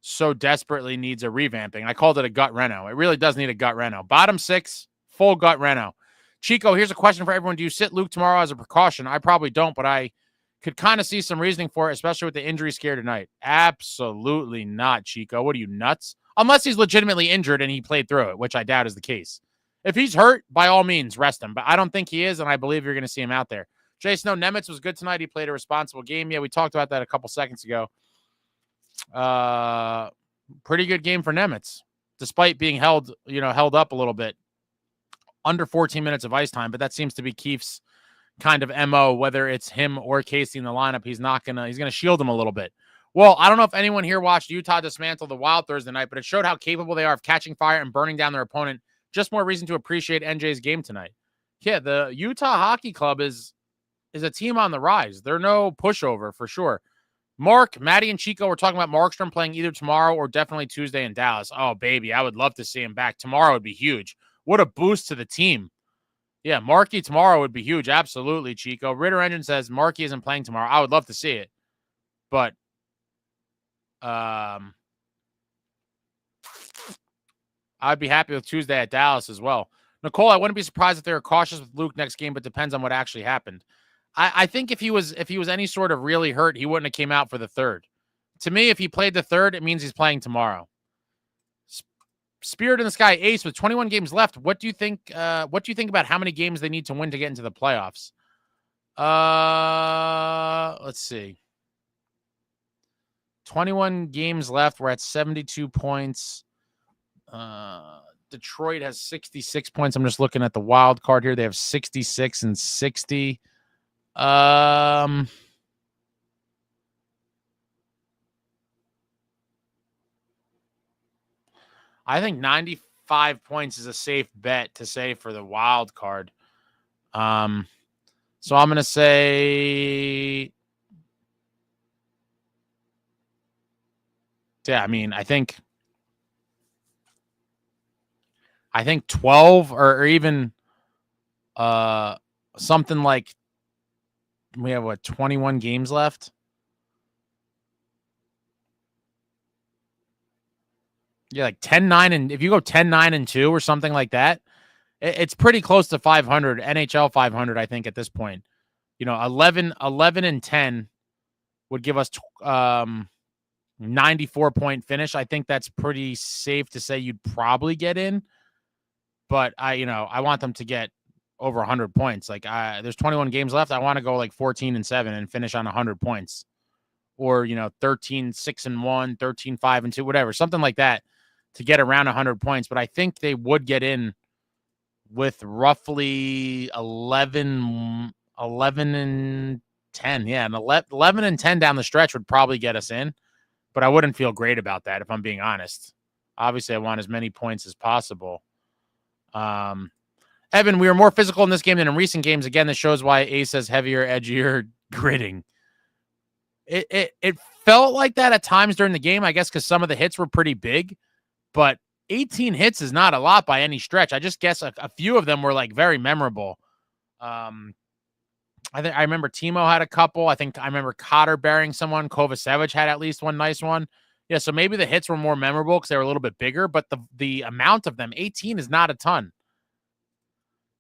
so desperately needs a revamping. I called it a gut reno. It really does need a gut reno. Bottom 6, full gut reno. Chico, here's a question for everyone. Do you sit Luke tomorrow as a precaution? I probably don't, but I could kind of see some reasoning for it, especially with the injury scare tonight. Absolutely not, Chico. What are you, nuts? Unless he's legitimately injured and he played through it, which I doubt is the case. If he's hurt, by all means, rest him. But I don't think he is, and I believe you're going to see him out there. Jason, no, Nemitz was good tonight. He played a responsible game. Yeah, we talked about that a couple seconds ago. Pretty good game for Nemitz, despite being held up a little bit. Under 14 minutes of ice time, but that seems to be Keefe's kind of MO, whether it's him or Casey in the lineup. He's going to shield him a little bit. Well, I don't know if anyone here watched Utah dismantle the Wild Thursday night, but it showed how capable they are of catching fire and burning down their opponent. Just more reason to appreciate NJ's game tonight. Yeah, the Utah Hockey Club is a team on the rise. They're no pushover for sure. Mark, Maddie, and Chico were talking about Markstrom playing either tomorrow or definitely Tuesday in Dallas. Oh, baby, I would love to see him back. Tomorrow would be huge. What a boost to the team. Yeah, Markey tomorrow would be huge. Absolutely, Chico. Ritter Engine says Markey isn't playing tomorrow. I would love to see it. But I'd be happy with Tuesday at Dallas as well. Nicole, I wouldn't be surprised if they were cautious with Luke next game, but depends on what actually happened. I think if he was any sort of really hurt, he wouldn't have came out for the third. To me, if he played the third, it means he's playing tomorrow. Spirit in the Sky Ace with 21 games left. What do you think? What do you think about how many games they need to win to get into the playoffs? Let's see. 21 games left. We're at 72 points. Detroit has 66 points. I'm just looking at the wild card here. They have 66 and 60. I think 95 points is a safe bet to say for the wild card. So I'm going to say, yeah, I mean, I think 12 or even something like, we have 21 games left. Yeah, like 10-9, and if you go 10-9-2 or something like that, it's pretty close to 500, NHL 500, I think, at this point. 11-10 would give us 94-point finish. I think that's pretty safe to say you'd probably get in. But I want them to get over 100 points. Like, there's 21 games left. I want to go like 14-7 and finish on 100 points, or 13-6-1, 13-5-2, whatever, something like that, to get around 100 points. But I think they would get in with roughly 11-10. Yeah, and 11-10 down the stretch would probably get us in. But I wouldn't feel great about that, if I'm being honest. Obviously, I want as many points as possible. Evan, we were more physical in this game than in recent games. Again, this shows why Ace has heavier, edgier gritting. It felt like that at times during the game, I guess, because some of the hits were pretty big. But 18 hits is not a lot by any stretch. I just guess a few of them were like very memorable. I remember Timo had a couple. I remember Cotter burying someone. Kovacevic had at least one nice one. Yeah, so maybe the hits were more memorable because they were a little bit bigger, but the amount of them, 18, is not a ton.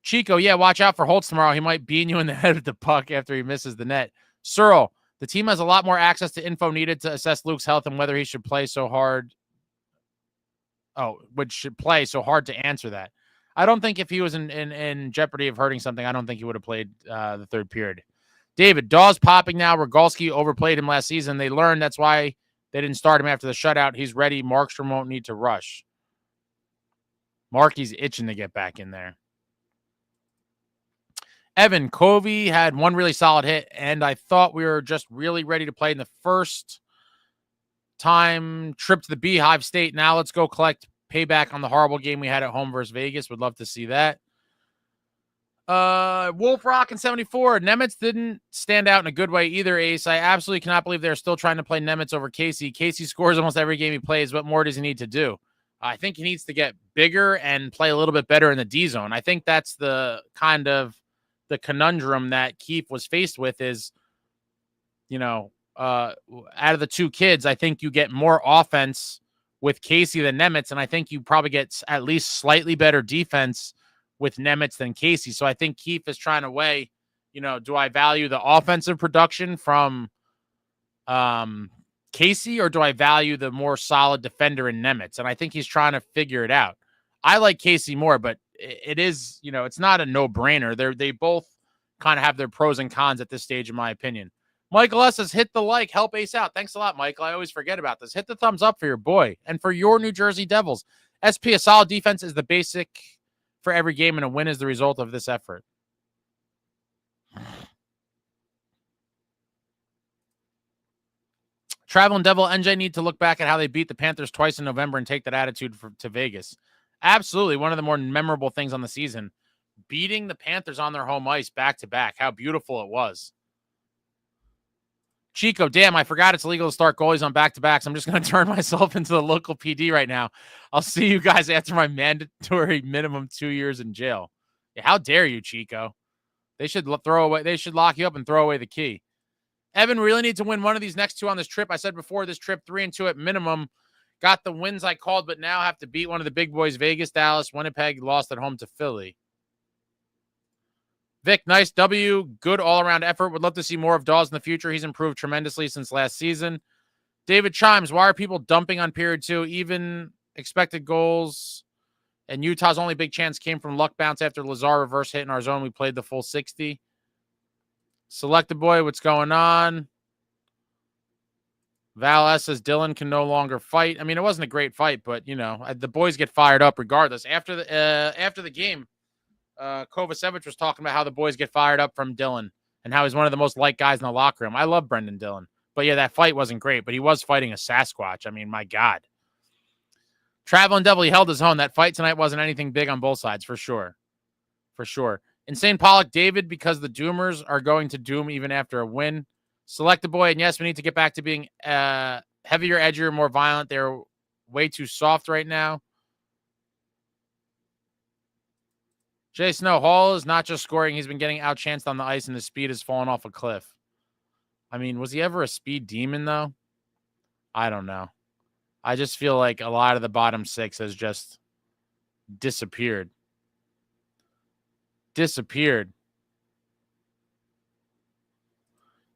Chico, yeah, watch out for Holtz tomorrow. He might bean you in the head with the puck after he misses the net. Searle, the team has a lot more access to info needed to assess Luke's health and whether he should play so hard. Should play so hard to answer that. I don't think if he was in jeopardy of hurting something, I don't think he would have played the third period. David, Dawes popping now. Rogalski overplayed him last season. They learned that's why they didn't start him after the shutout. He's ready. Markstrom won't need to rush. Marky's itching to get back in there. Evan, Covey had one really solid hit, and I thought we were just really ready to play in the first time trip to the Beehive State. Now let's go collect payback on the horrible game we had at home versus Vegas. Would love to see that. Wolf Rock in 74. Nemitz didn't stand out in a good way either, Ace. I absolutely cannot believe they're still trying to play Nemitz over Casey. Casey scores almost every game he plays. What more does he need to do? I think he needs to get bigger and play a little bit better in the D zone. I think that's the kind of the conundrum that Keefe was faced with is, out of the two kids, I think you get more offense with Casey than Nemitz, and I think you probably get at least slightly better defense with Nemitz than Casey. So I think Keefe is trying to weigh, do I value the offensive production from Casey, or do I value the more solid defender in Nemitz? And I think he's trying to figure it out. I like Casey more, but it is, it's not a no-brainer. They both kind of have their pros and cons at this stage, in my opinion. Michael S. says, hit the like, help Ace out. Thanks a lot, Michael. I always forget about this. Hit the thumbs up for your boy and for your New Jersey Devils. SP, a solid defense is the basic for every game, and a win is the result of this effort. Traveling Devil NJ need to look back at how they beat the Panthers twice in November and take that attitude to Vegas. Absolutely. One of the more memorable things on the season. Beating the Panthers on their home ice back-to-back. How beautiful it was. Chico, damn, I forgot it's illegal to start goalies on back-to-backs. I'm just going to turn myself into the local PD right now. I'll see you guys after my mandatory minimum 2 years in jail. Yeah, how dare you, Chico? They should throw away. They should lock you up and throw away the key. Evan, we really need to win one of these next 2 on this trip. I said before, this trip 3-2 at minimum. Got the wins I called, but now have to beat one of the big boys, Vegas, Dallas, Winnipeg, lost at home to Philly. Vic, nice W. Good all-around effort. Would love to see more of Dawes in the future. He's improved tremendously since last season. David Chimes, why are people dumping on period 2? Even expected goals. And Utah's only big chance came from luck bounce after Lazar reverse hit in our zone. We played the full 60. Selected boy, what's going on? Val S says Dylan can no longer fight. I mean, it wasn't a great fight, but you know, the boys get fired up regardless. After the game, Kovacevic was talking about how the boys get fired up from Dylan and how he's one of the most liked guys in the locker room. I love Brendan Dillon, but yeah, that fight wasn't great. But he was fighting a Sasquatch. I mean, my God. Traveling Devil, he held his own. That fight tonight wasn't anything big on both sides, for sure. For sure. Insane Pollock, David, because the Doomers are going to doom even after a win. Select the boy, and yes, we need to get back to being heavier, edgier, more violent. They're way too soft right now. Jay Snow, Hall is not just scoring. He's been getting outchanced on the ice, and his speed has fallen off a cliff. I mean, was he ever a speed demon, though? I don't know. I just feel like a lot of the bottom 6 has just disappeared.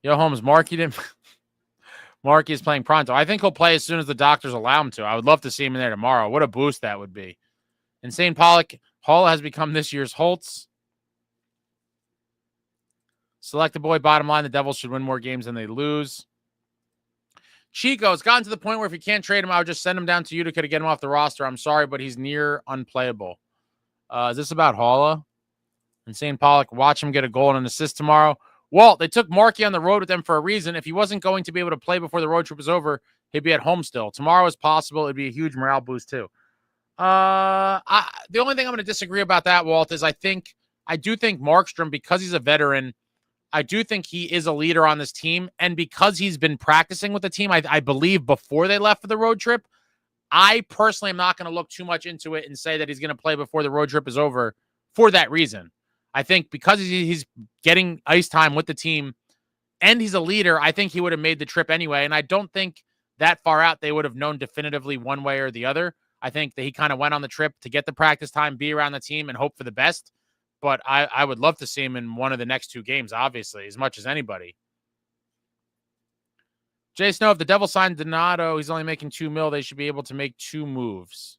Yo, Holmes, Marky didn't. Marky is playing pronto. I think he'll play as soon as the doctors allow him to. I would love to see him in there tomorrow. What a boost that would be. Insane Pollock, Hall has become this year's Holtz. Select the boy, bottom line, the Devils should win more games than they lose. Chico, it's gotten to the point where if you can't trade him, I would just send him down to Utica to get him off the roster. I'm sorry, but he's near unplayable. Is this about Halla? Insane Pollock, watch him get a goal and an assist tomorrow. Walt, they took Markey on the road with them for a reason. If he wasn't going to be able to play before the road trip was over, he'd be at home still. Tomorrow is possible. It'd be a huge morale boost too. The only thing I'm going to disagree about that, Walt, is I do think Markstrom, because he's a veteran, I do think he is a leader on this team. And because he's been practicing with the team, I believe before they left for the road trip, I personally am not going to look too much into it and say that he's going to play before the road trip is over for that reason. I think because he's getting ice time with the team and he's a leader, I think he would have made the trip anyway. And I don't think that far out they would have known definitively one way or the other. I think that he kind of went on the trip to get the practice time, be around the team, and hope for the best. But I would love to see him in one of the next 2 games, obviously, as much as anybody. Jay Snow, if the Devils signed Donato, he's only making $2 million. They should be able to make 2 moves.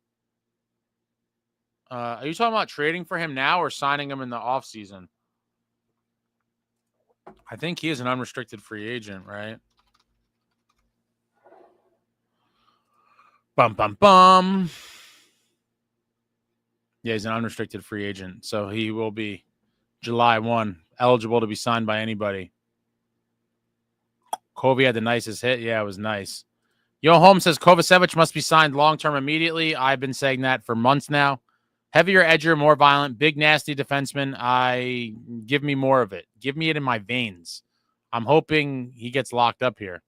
Are you talking about trading for him now or signing him in the offseason? I think he is an unrestricted free agent, right? Bum, bum, bum. Yeah, he's an unrestricted free agent. So he will be July 1, eligible to be signed by anybody. Kobe had the nicest hit. Yeah, it was nice. Yo, Holmes says Kovacevic must be signed long-term immediately. I've been saying that for months now. Heavier, edgier, more violent, big, nasty defenseman. Give me more of it. Give me it in my veins. I'm hoping he gets locked up here.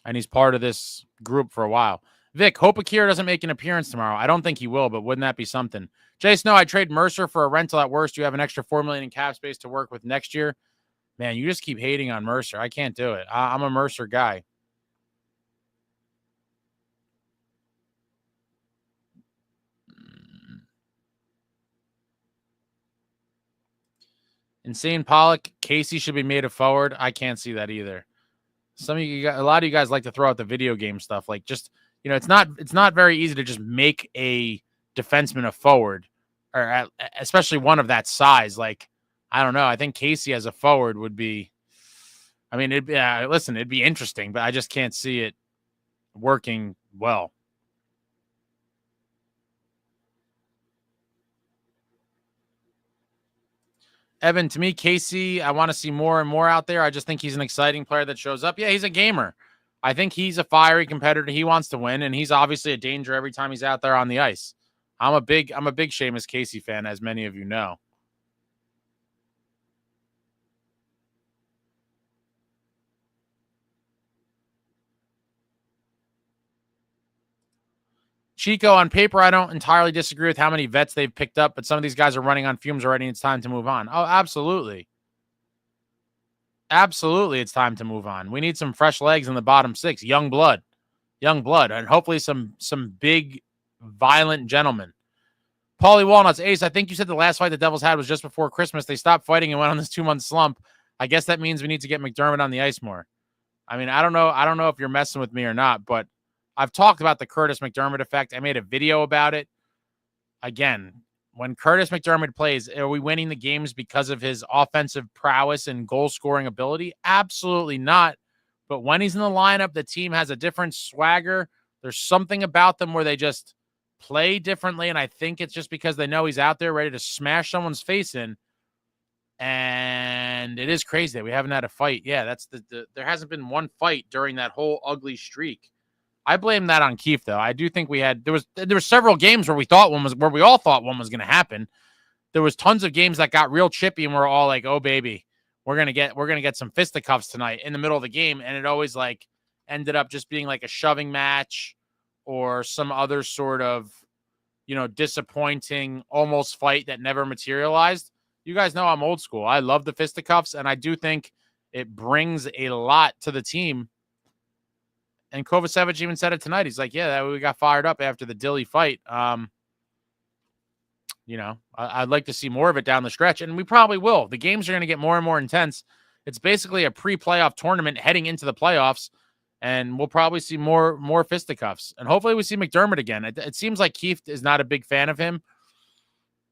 And he's part of this group for a while. Vic, hope Akira doesn't make an appearance tomorrow. I don't think he will, but wouldn't that be something? Jay Snow, I'd trade Mercer for a rental at worst. You have an extra $4 million in cap space to work with next year. Man, you just keep hating on Mercer. I can't do it. I'm a Mercer guy. Insane Pollock, Casey should be made a forward. I can't see that either. Some of you guys, a lot of you guys like to throw out the video game stuff. Like just, you know, it's not very easy to just make a defenseman a forward, or especially one of that size. Like, I don't know. I think Casey as a forward would be, I mean, it'd be interesting, but I just can't see it working well. Evan, to me, Casey, I want to see more and more out there. I just think he's an exciting player that shows up. Yeah, he's a gamer. I think he's a fiery competitor. He wants to win, and he's obviously a danger every time he's out there on the ice. I'm a big Seamus Casey fan, as many of you know. Chico, on paper, I don't entirely disagree with how many vets they've picked up, but some of these guys are running on fumes already, and it's time to move on. Oh, absolutely. Absolutely, it's time to move on. We need some fresh legs in the bottom six. Young blood, and hopefully some big, violent gentlemen. Paulie Walnuts, Ace, I think you said the last fight the Devils had was just before Christmas. They stopped fighting and went on this 2-month slump. I guess that means we need to get McDermott on the ice more. I mean, I don't know if you're messing with me or not, but I've talked about the Curtis McDermott effect. I made a video about it. Again, when Curtis McDermott plays, are we winning the games because of his offensive prowess and goal-scoring ability? Absolutely not. But when he's in the lineup, the team has a different swagger. There's something about them where they just play differently, and I think it's just because they know he's out there ready to smash someone's face in. And it is crazy that we haven't had a fight. Yeah, that's there hasn't been one fight during that whole ugly streak. I blame that on Keefe, though. I do think there were several games where we all thought one was going to happen. There was tons of games that got real chippy, and we're all like, "Oh baby, we're gonna get some fisticuffs tonight" in the middle of the game, and it always like ended up just being like a shoving match or some other sort of, disappointing almost fight that never materialized. You guys know I'm old school. I love the fisticuffs, and I do think it brings a lot to the team. And Kovacevic even said it tonight. He's like, yeah, we got fired up after the Dilly fight. I'd like to see more of it down the stretch, and we probably will. The games are going to get more and more intense. It's basically a pre-playoff tournament heading into the playoffs, and we'll probably see more fisticuffs. And hopefully we see McDermott again. It seems like Keefe is not a big fan of him,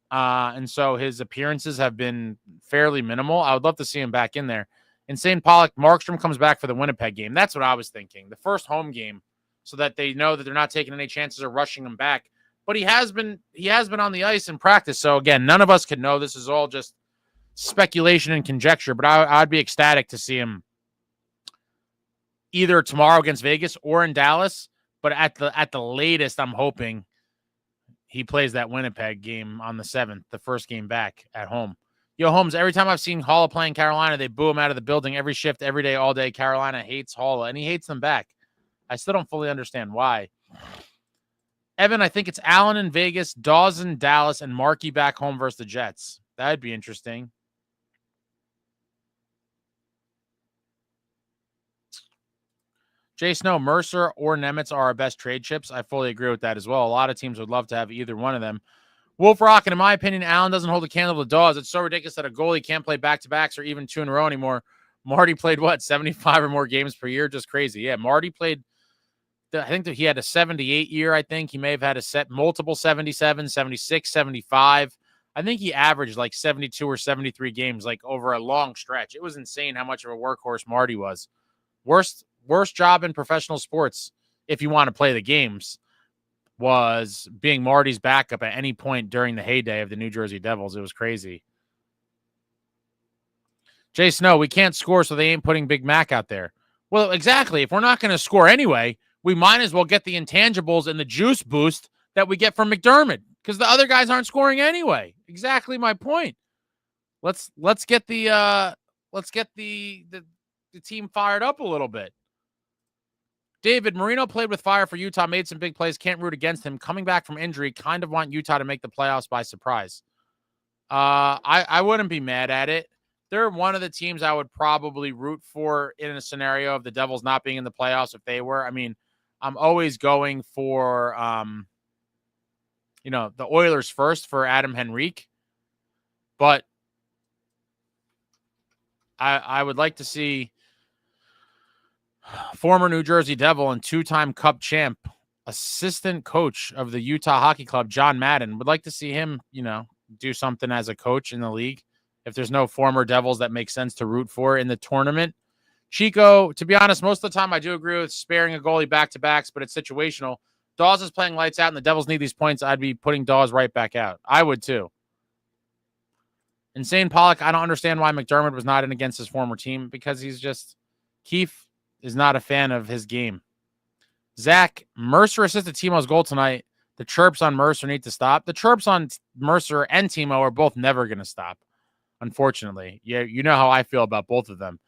and so his appearances have been fairly minimal. I would love to see him back in there. Insane Pollock, Markstrom comes back for the Winnipeg game. That's what I was thinking. The first home game, so that they know that they're not taking any chances of rushing him back. But he has been on the ice in practice. So again, none of us could know. This is all just speculation and conjecture. But I'd be ecstatic to see him either tomorrow against Vegas or in Dallas. But at the latest, I'm hoping he plays that Winnipeg game on the 7th, the first game back at home. Yo, Holmes, every time I've seen Halla play in Carolina, they boo him out of the building every shift, every day, all day. Carolina hates Halla, and he hates them back. I still don't fully understand why. Evan, I think it's Allen in Vegas, Dawes in Dallas, and Markey back home versus the Jets. That'd be interesting. Jay Snow, Mercer or Nemitz are our best trade chips. I fully agree with that as well. A lot of teams would love to have either one of them. Wolf Rock, and in my opinion, Allen doesn't hold a candle to Dawes. It's so ridiculous that a goalie can't play back-to-backs or even 2 in a row anymore. Marty played, 75 or more games per year? Just crazy. Yeah, Marty played, I think that he had a 78 year, I think. He may have had multiple 77, 76, 75. I think he averaged like 72 or 73 games, like over a long stretch. It was insane how much of a workhorse Marty was. Worst job in professional sports, if you want to play the games, was being Marty's backup at any point during the heyday of the New Jersey Devils. It was crazy. Jay Snow, we can't score, so they ain't putting Big Mac out there. Well, exactly. If we're not going to score anyway, we might as well get the intangibles and the juice boost that we get from McDermott, because the other guys aren't scoring anyway. Exactly my point. Let's get the team fired up a little bit. David, Marino played with fire for Utah, made some big plays, can't root against him. Coming back from injury, kind of want Utah to make the playoffs by surprise. I wouldn't be mad at it. They're one of the teams I would probably root for in a scenario of the Devils not being in the playoffs if they were. I mean, I'm always going for, the Oilers first for Adam Henrique. But I would like to see former New Jersey Devil and 2-time Cup champ, assistant coach of the Utah Hockey Club, John Madden. Would like to see him, do something as a coach in the league. If there's no former Devils that make sense to root for in the tournament. Chico, to be honest, most of the time I do agree with sparing a goalie back-to-backs, but it's situational. Dawes is playing lights out and the Devils need these points. I'd be putting Dawes right back out. I would too. Insane Pollock, I don't understand why McDermott was not in against his former team, because Keefe is not a fan of his game. Zach, Mercer assisted Timo's goal tonight. The chirps on Mercer need to stop. The chirps on Mercer and Timo are both never going to stop, unfortunately. Yeah, you know how I feel about both of them.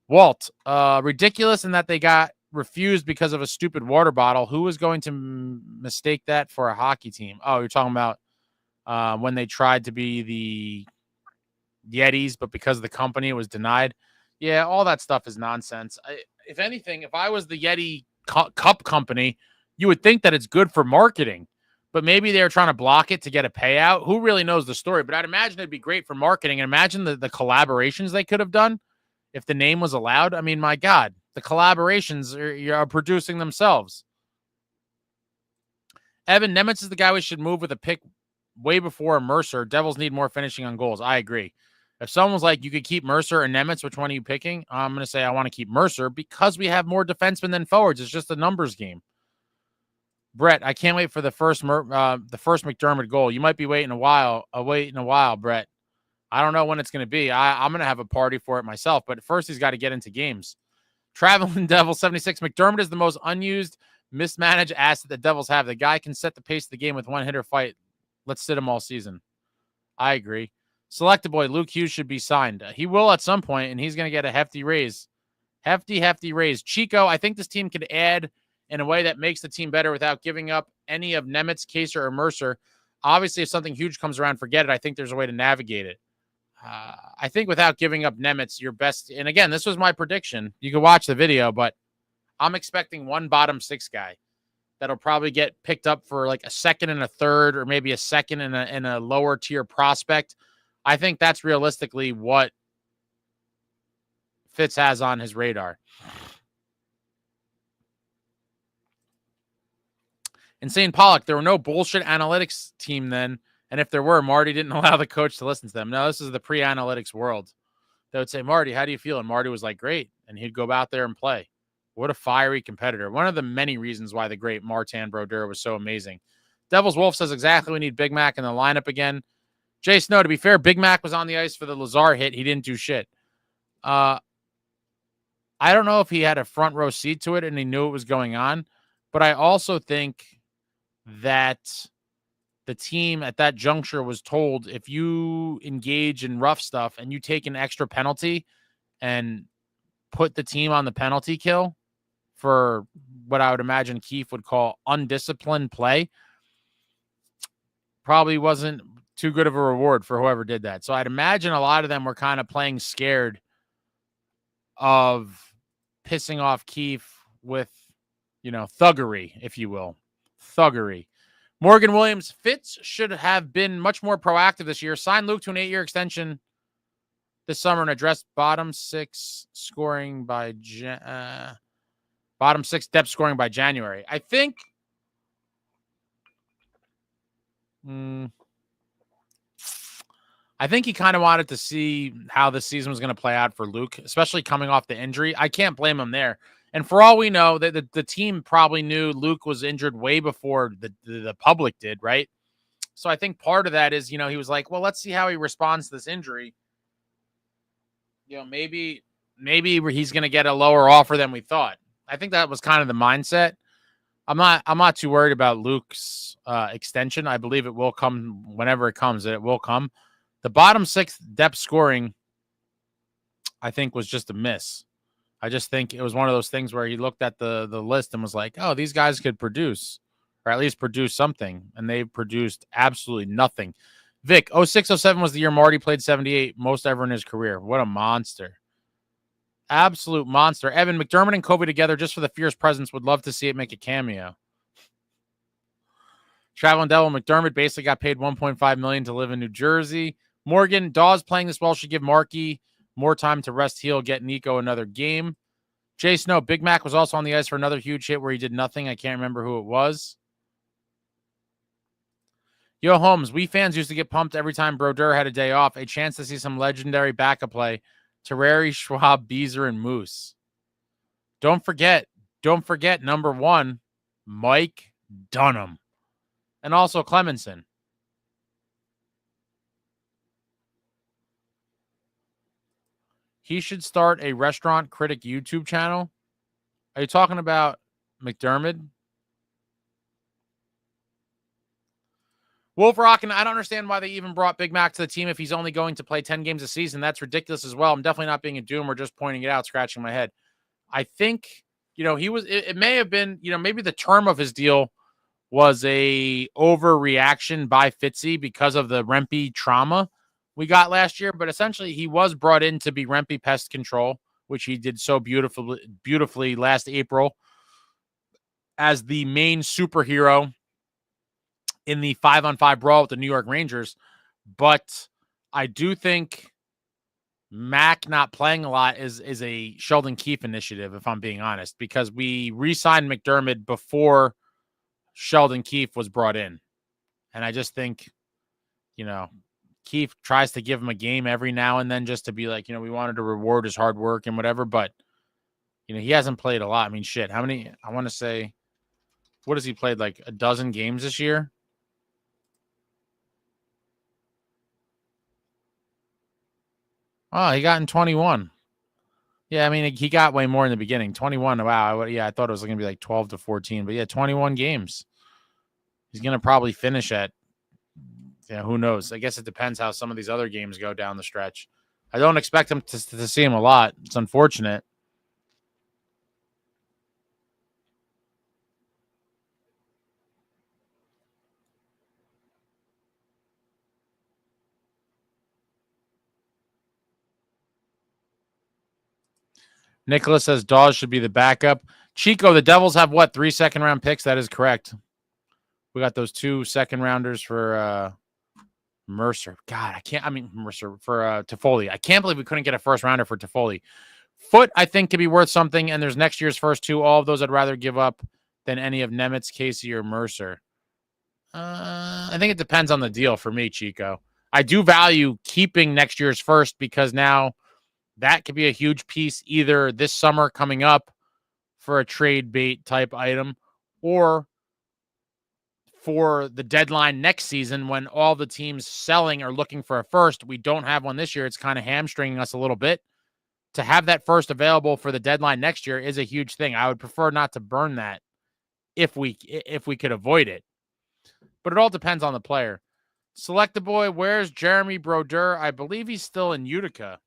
Walt, ridiculous in that they got refused because of a stupid water bottle. Who was going to mistake that for a hockey team? Oh, you're talking about when they tried to be the Yetis, but because of the company, it was denied. Yeah, all that stuff is nonsense. If anything, if I was the Yeti cup company, you would think that it's good for marketing, but maybe they're trying to block it to get a payout. Who really knows the story? But I'd imagine it'd be great for marketing. And imagine the collaborations they could have done if the name was allowed. I mean, my God, the collaborations are producing themselves. Evan, Nemitz is the guy we should move with a pick way before Mercer. Devils need more finishing on goals. I agree. If someone's like, you could keep Mercer or Nemitz, which one are you picking? I'm going to say I want to keep Mercer because we have more defensemen than forwards. It's just a numbers game. Brett, I can't wait for the first McDermott goal. You might be waiting a while, Brett. I don't know when it's going to be. I'm going to have a party for it myself, but first he's got to get into games. Traveling Devil 76. McDermott is the most unused, mismanaged asset the Devils have. The guy can set the pace of the game with one hitter fight. Let's sit him all season. I agree. Selected boy, Luke Hughes should be signed. He will at some point, and he's going to get a hefty raise. Hefty raise. Chico, I think this team could add in a way that makes the team better without giving up any of Nemitz, Kaser, or Mercer. Obviously, if something huge comes around, forget it. I think there's a way to navigate it. I think without giving up Nemitz, your best. And again, this was my prediction. You can watch the video, but I'm expecting one bottom six guy that'll probably get picked up for like a second and a third, or maybe a second and a lower tier prospect. I think that's realistically what Fitz has on his radar. Insane Pollock, there were no bullshit analytics team then. And if there were, Marty didn't allow the coach to listen to them. No, this is the pre-analytics world. They would say, Marty, how do you feel? And Marty was like, great. And he'd go out there and play. What a fiery competitor. One of the many reasons why the great Martin Brodeur was so amazing. Devil's Wolf says exactly we need Big Mac in the lineup again. Jay Snow, to be fair, Big Mac was on the ice for the Lazar hit. He didn't do shit. I don't know if he had a front row seat to it and he knew what was going on, but I also think that the team at that juncture was told, if you engage in rough stuff and you take an extra penalty and put the team on the penalty kill for what I would imagine Keefe would call undisciplined play, probably wasn't too good of a reward for whoever did that. So I'd imagine a lot of them were kind of playing scared of pissing off Keefe with, thuggery, if you will. Thuggery. Morgan Williams, Fitz should have been much more proactive this year. Signed Luke to an 8-year extension this summer and addressed bottom six depth scoring by January. I think he kind of wanted to see how the season was going to play out for Luke, especially coming off the injury. I can't blame him there. And for all we know, the team probably knew Luke was injured way before the public did, right? So I think part of that is, he was like, well, let's see how he responds to this injury. Maybe he's going to get a lower offer than we thought. I think that was kind of the mindset. I'm not too worried about Luke's extension. I believe it will come whenever it comes. It will come. The bottom six depth scoring, I think, was just a miss. I just think it was one of those things where he looked at the list and was like, oh, these guys could produce, or at least produce something. And they produced absolutely nothing. Vic, 06-07 was the year Marty played 78, most ever in his career. What a monster. Absolute monster. Evan, McDermott and Kobe together just for the fierce presence. Would love to see it make a cameo. Traveling Devil McDermott basically got paid $1.5 million to live in New Jersey. Morgan, Dawes playing this well should give Markey more time to rest, heal, get Nico another game. Jay Snow, Big Mac was also on the ice for another huge hit where he did nothing. I can't remember who it was. Yo, Holmes, we fans used to get pumped every time Brodeur had a day off. A chance to see some legendary backup play. Terreri, Schwab, Beezer, and Moose. Don't forget, number one, Mike Dunham. And also Clemenson. He should start a restaurant critic YouTube channel. Are you talking about McDermott? Wolf Rockin', I don't understand why they even brought Big Mac to the team if he's only going to play 10 games a season. That's ridiculous as well. I'm definitely not being a doomer, just pointing it out, scratching my head. I think it may have been, maybe the term of his deal was a overreaction by Fitzy because of the Rempe trauma we got last year. But essentially, he was brought in to be Rempe pest control, which he did so beautifully last April as the main superhero in the 5-on-5 brawl with the New York Rangers. But I do think Mac not playing a lot is a Sheldon Keefe initiative, if I'm being honest, because we re-signed McDermott before Sheldon Keefe was brought in. And I just think, Keefe tries to give him a game every now and then just to be like, we wanted to reward his hard work and whatever. But, he hasn't played a lot. I mean, shit, how many? I want to say, what has he played? Like a dozen games this year? Oh, he got in 21. Yeah, I mean, he got way more in the beginning. 21, wow. I thought it was going to be like 12 to 14. But, yeah, 21 games. He's going to probably finish at, who knows? I guess it depends how some of these other games go down the stretch. I don't expect him to see him a lot. It's unfortunate. Nicholas says Dawes should be the backup. Chico, the Devils have what? 3 second-round picks? That is correct. We got those 2 second-rounders for Mercer. God, Mercer for Toffoli. I can't believe we couldn't get a first-rounder for Toffoli. Foot, I think, could be worth something, and there's next year's first 2. All of those I'd rather give up than any of Nemitz, Casey, or Mercer. I think it depends on the deal for me, Chico. I do value keeping next year's first because now that could be a huge piece either this summer coming up for a trade bait type item or for the deadline next season when all the teams selling are looking for a first. We don't have one this year. It's kind of hamstringing us a little bit. To have that first available for the deadline next year is a huge thing. I would prefer not to burn that if we could avoid it. But it all depends on the player. Select the boy. Where's Jeremy Brodeur? I believe he's still in Utica.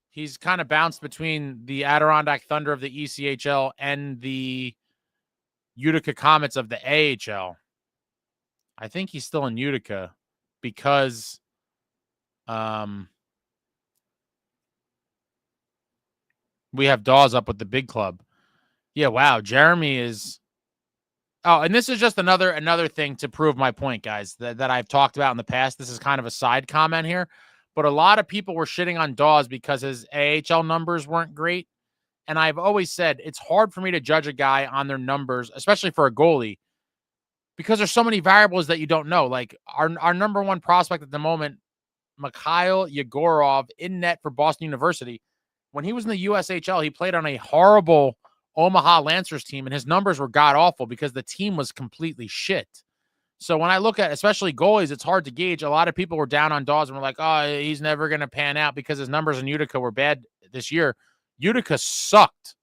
He's kind of bounced between the Adirondack Thunder of the ECHL and the Utica Comets of the AHL. I think he's still in Utica because we have Dawes up with the big club. Yeah, wow. Jeremy is... Oh, and this is just another thing to prove my point, guys, that I've talked about in the past. This is kind of a side comment here. But a lot of people were shitting on Dawes because his AHL numbers weren't great. And I've always said it's hard for me to judge a guy on their numbers, especially for a goalie, because there's so many variables that you don't know. Like our number one prospect at the moment, Mikhail Yegorov, in net for Boston University. When he was in the USHL, he played on a horrible Omaha Lancers team, and his numbers were god-awful because the team was completely shit. So when I look at especially goalies, it's hard to gauge. A lot of people were down on Dawes and were like, oh, he's never going to pan out because his numbers in Utica were bad this year. Utica sucked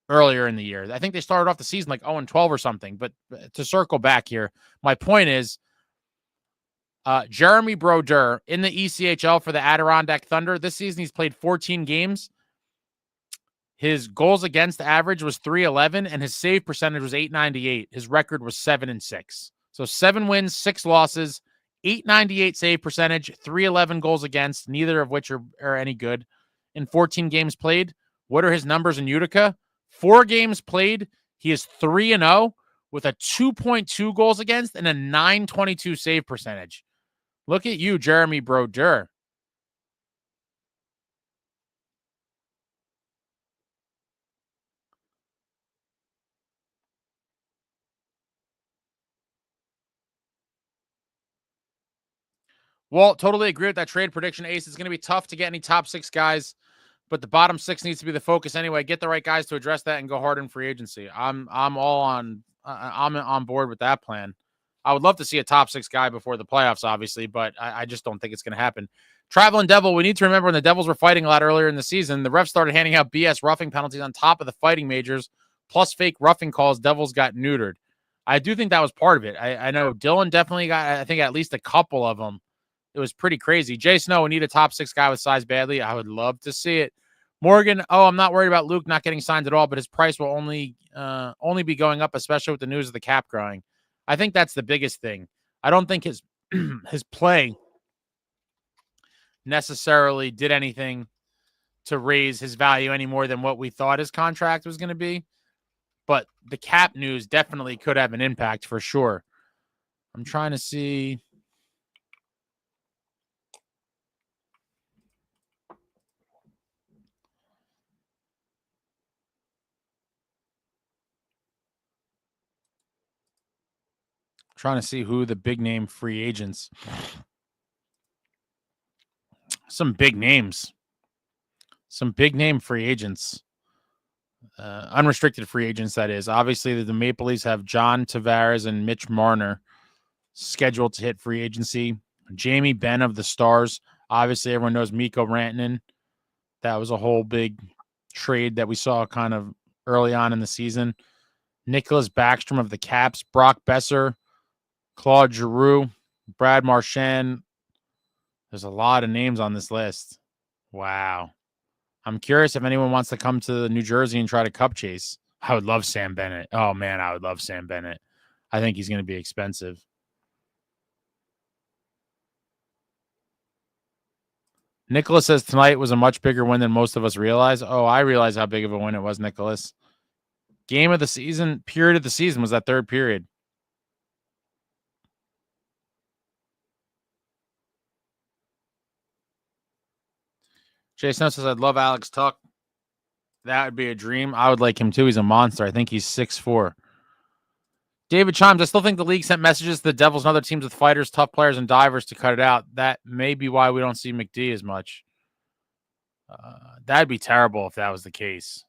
earlier in the year. I think they started off the season like 0-12 or something. But to circle back here, my point is Jeremy Brodeur in the ECHL for the Adirondack Thunder. This season he's played 14 games. His goals against average was .311, and his save percentage was .898. His record was 7-6. So 7 wins, 6 losses, .898 save percentage, .311 goals against, neither of which are any good. In 14 games played, what are his numbers in Utica? 4 games played, he is 3-0 with a 2.2 goals against and a .922 save percentage. Look at you, Jeremy Brodeur. Well, totally agree with that trade prediction, Ace. It's going to be tough to get any top 6 guys, but the bottom 6 needs to be the focus anyway. Get the right guys to address that and go hard in free agency. I'm all on. I'm on board with that plan. I would love to see a top 6 guy before the playoffs, obviously, but I just don't think it's going to happen. Traveling Devil, we need to remember when the Devils were fighting a lot earlier in the season, the refs started handing out BS roughing penalties on top of the fighting majors, plus fake roughing calls. Devils got neutered. I do think that was part of it. I know Dylan definitely got, I think, at least a couple of them. It was pretty crazy. Jay Snow, we need a top 6 guy with size badly. I would love to see it. Morgan, I'm not worried about Luke not getting signed at all, but his price will only be going up, especially with the news of the cap growing. I think that's the biggest thing. I don't think his his play necessarily did anything to raise his value any more than what we thought his contract was going to be. But the cap news definitely could have an impact for sure. I'm trying to see. Trying to see who the big name free agents. Some big names. Some big name free agents. Unrestricted free agents, that is. Obviously, the Maple Leafs have John Tavares and Mitch Marner scheduled to hit free agency. Jamie Benn of the Stars. Obviously, everyone knows Mikko Rantanen. That was a whole big trade that we saw kind of early on in the season. Nicholas Backstrom of the Caps. Brock Besser. Claude Giroux. Brad Marchand. There's a lot of names on this list. Wow. I'm curious if anyone wants to come to New Jersey and try to cup chase. I would love Sam Bennett. Oh, man, I would love Sam Bennett. I think he's going to be expensive. Nicholas says tonight was a much bigger win than most of us realize. Oh, I realize how big of a win it was, Nicholas. Game of the season, period of the season was that third period. Jason says, I'd love Alex Tuck. That would be a dream. I would like him too. He's a monster. I think he's 6'4". David Chimes, I still think the league sent messages to the Devils and other teams with fighters, tough players, and divers to cut it out. That may be why we don't see McD as much. That'd be terrible if that was the case.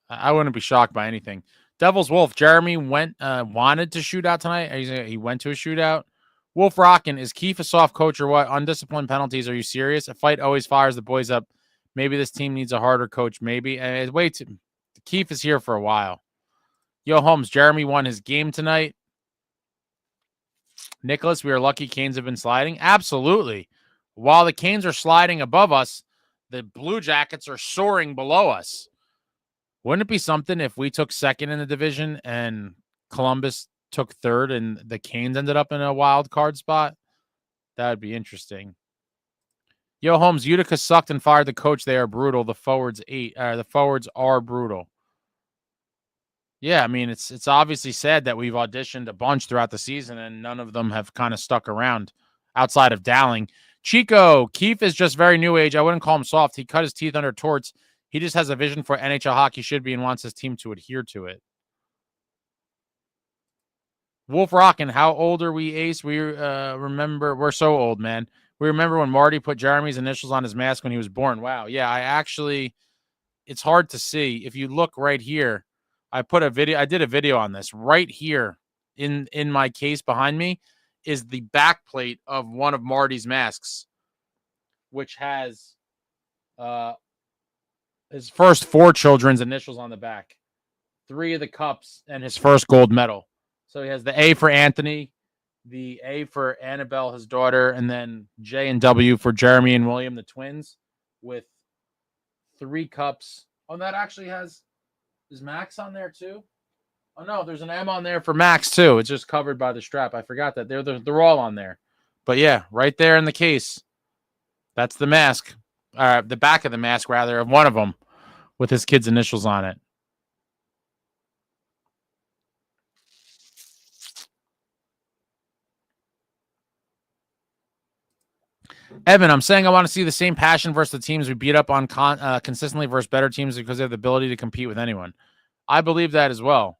I wouldn't be shocked by anything. Devils Wolf, Jeremy wanted to shoot out tonight. He went to a shootout. Wolf Rockin', is Keefe a soft coach or what? Undisciplined penalties. Are you serious? A fight always fires the boys up. Maybe this team needs a harder coach. Maybe. Keefe is here for a while. Yo, Holmes, Jeremy won his game tonight. Nicholas, we are lucky Canes have been sliding. Absolutely. While the Canes are sliding above us, the Blue Jackets are soaring below us. Wouldn't it be something if we took second in the division and Columbus took third and the Canes ended up in a wild card spot? That would be interesting. Yo, Holmes, Utica sucked and fired the coach. They are brutal. The forwards are brutal. Yeah, I mean, it's obviously sad that we've auditioned a bunch throughout the season and none of them have kind of stuck around outside of Dowling. Chico, Keefe is just very new age. I wouldn't call him soft. He cut his teeth under torts. He just has a vision for NHL hockey should be and wants his team to adhere to it. Wolf Rockin', how old are we, Ace? We remember, we're so old, man. We remember when Marty put Jeremy's initials on his mask when he was born. Wow. Yeah, it's hard to see. If you look right here, I did a video on this. Right here in my case behind me is the back plate of one of Marty's masks, which has his first 4 children's initials on the back, 3 of the cups, and his first gold medal. So he has the A for Anthony, the A for Annabelle, his daughter, and then J and W for Jeremy and William, the twins, with 3 cups. Oh, that actually is Max on there too? Oh, no, there's an M on there for Max too. It's just covered by the strap. I forgot that. They're all on there. But yeah, right there in the case. That's the mask. The back of the mask, rather, of one of them with his kid's initials on it. Evan, I'm saying I want to see the same passion versus the teams we beat up on consistently versus better teams because they have the ability to compete with anyone. I believe that as well.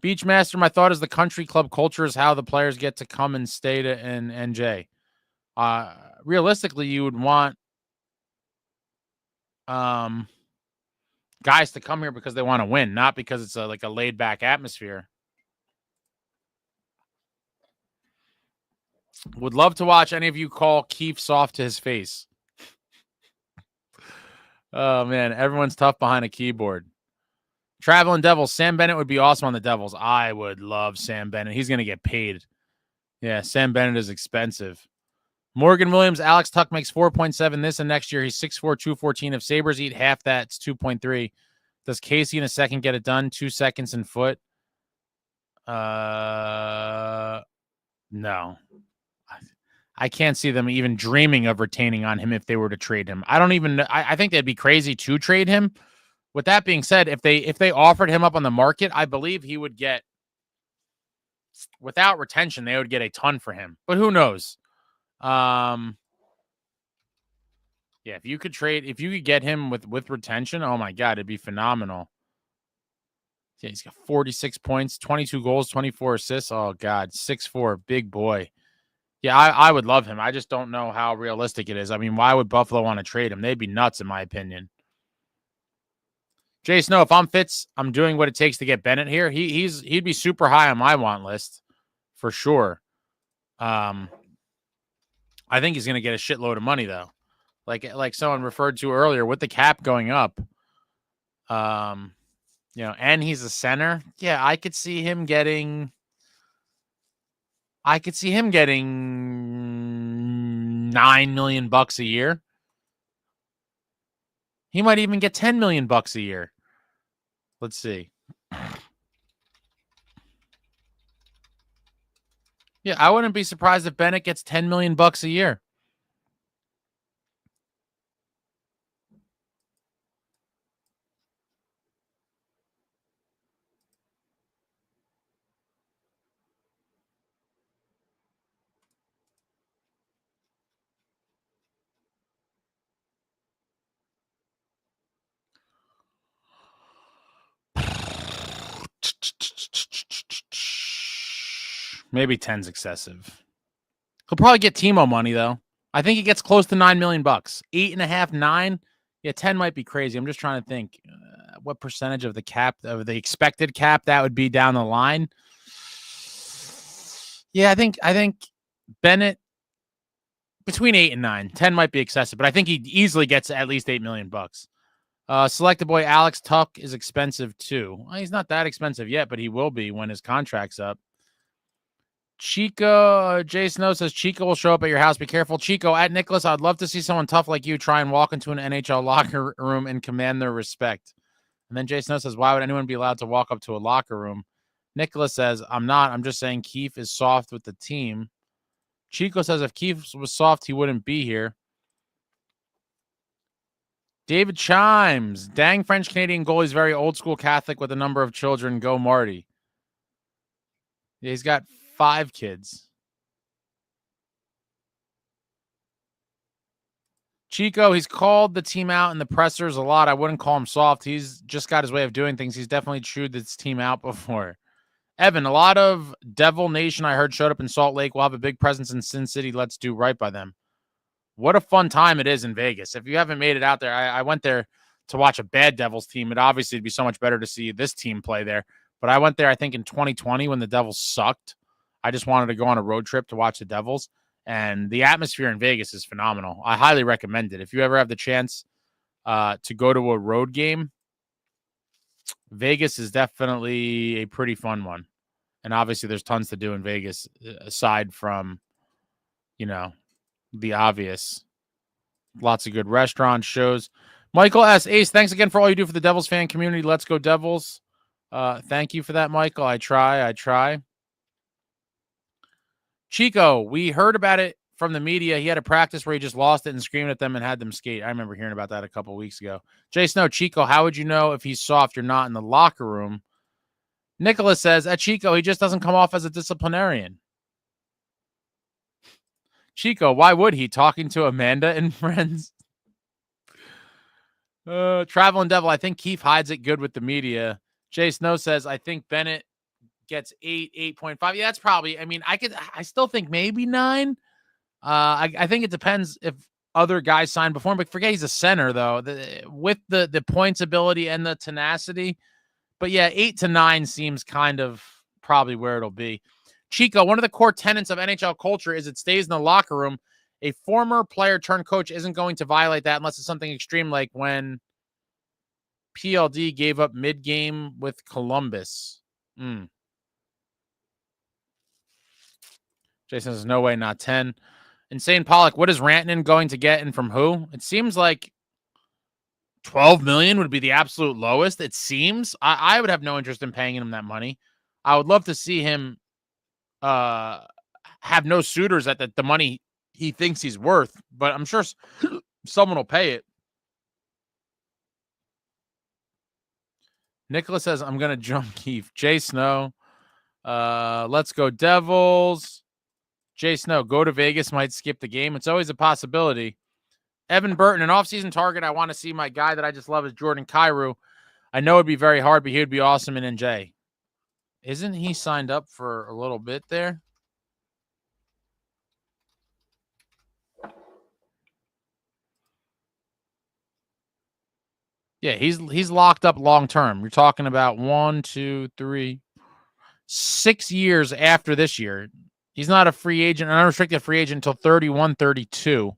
Beachmaster, my thought is the country club culture is how the players get to come and stay in NJ. Realistically, you would want guys to come here because they want to win, not because it's like a laid-back atmosphere. Would love to watch any of you call Keefe soft to his face. Oh, man. Everyone's tough behind a keyboard. Traveling Devils. Sam Bennett would be awesome on the Devils. I would love Sam Bennett. He's going to get paid. Yeah, Sam Bennett is expensive. Morgan Williams, Alex Tuck makes 4.7 this and next year. He's 6'4", 214. If Sabres eat half that, it's 2.3. Does Casey in a second get it done? 2 seconds in foot? No. I can't see them even dreaming of retaining on him if they were to trade him. I don't even. I think they'd be crazy to trade him. With that being said, if they offered him up on the market, I believe he would get, without retention, they would get a ton for him. But who knows? Yeah, if you could get him with retention, oh my God, it'd be phenomenal. Yeah, he's got 46 points, 22 goals, 24 assists. Oh God, 6'4", big boy. Yeah, I would love him. I just don't know how realistic it is. I mean, why would Buffalo want to trade him? They'd be nuts, in my opinion. Jay Snow, if I'm Fitz, I'm doing what it takes to get Bennett here. He'd be super high on my want list for sure. I think he's going to get a shitload of money though. Like someone referred to earlier, with the cap going up. And he's a center. Yeah, I could see him getting $9 million a year. He might even get $10 million a year. Let's see. Yeah, I wouldn't be surprised if Bennett gets $10 million a year. Maybe 10's excessive. He'll probably get Timo money though. I think he gets close to $9 million. 8.5, 9. Yeah, 10 might be crazy. I'm just trying to think what percentage of the cap, of the expected cap, that would be down the line. Yeah, I think Bennett between 8 and 9. 10 might be excessive, but I think he easily gets at least $8 million. Selected boy Alex Tuck is expensive too. Well, he's not that expensive yet, but he will be when his contract's up. Chico, Jay Snow says Chico will show up at your house. Be careful. Chico, at Nicholas, I'd love to see someone tough like you try and walk into an NHL locker room and command their respect. And then Jay Snow says, why would anyone be allowed to walk up to a locker room? Nicholas says, I'm not. I'm just saying Keefe is soft with the team. Chico says if Keefe was soft, he wouldn't be here. David Chimes. Dang French-Canadian goalie's very old-school Catholic with a number of children. Go Marty. Yeah, he's got 5 kids. Chico, he's called the team out in the pressers a lot. I wouldn't call him soft. He's just got his way of doing things. He's definitely chewed this team out before. Evan, a lot of Devil Nation I heard showed up in Salt Lake. Will have a big presence in Sin City. Let's do right by them. What a fun time it is in Vegas. If you haven't made it out there, I went there to watch a bad Devils team. It obviously would be so much better to see this team play there. But I went there, I think, in 2020 when the Devils sucked. I just wanted to go on a road trip to watch the Devils. And the atmosphere in Vegas is phenomenal. I highly recommend it. If you ever have the chance to go to a road game, Vegas is definitely a pretty fun one. And obviously there's tons to do in Vegas aside from, the obvious. Lots of good restaurants, shows. Michael S. Ace, thanks again for all you do for the Devils fan community. Let's go Devils. Thank you for that, Michael. I try. Chico, we heard about it from the media. He had a practice where he just lost it and screamed at them and had them skate. I remember hearing about that a couple weeks ago. Jay Snow, Chico, how would you know if he's soft or not in the locker room? Nicholas says, at Chico, he just doesn't come off as a disciplinarian. Chico, why would he? Talking to Amanda and friends. Traveling Devil, I think Keefe hides it good with the media. Jay Snow says, I think Bennett gets 8.5. Yeah, that's probably, I still think maybe 9. I think it depends if other guys sign before him, but forget he's a center though, with the points ability and the tenacity. But yeah, 8 to 9 seems kind of probably where it'll be. Chico, one of the core tenets of NHL culture is it stays in the locker room. A former player turned coach isn't going to violate that unless it's something extreme like when PLD gave up mid-game with Columbus. Jason says, no way, not 10. Insane Pollock, what is Rantanen going to get and from who? It seems like 12 million would be the absolute lowest. It seems. I would have no interest in paying him that money. I would love to see him have no suitors at the money he thinks he's worth, but I'm sure someone will pay it. Nicholas says, I'm going to jump Keefe. Jay Snow. Let's go Devils. Jay Snow, go to Vegas, might skip the game. It's always a possibility. Evan Burton, an offseason target. I want to see my guy that I just love is Jordan Kyrou. I know it'd be very hard, but he would be awesome in NJ. Isn't he signed up for a little bit there? Yeah, he's locked up long term. You're talking about 1, 2, 3, 6 years after this year. He's not a free agent, an unrestricted free agent until 31, 32.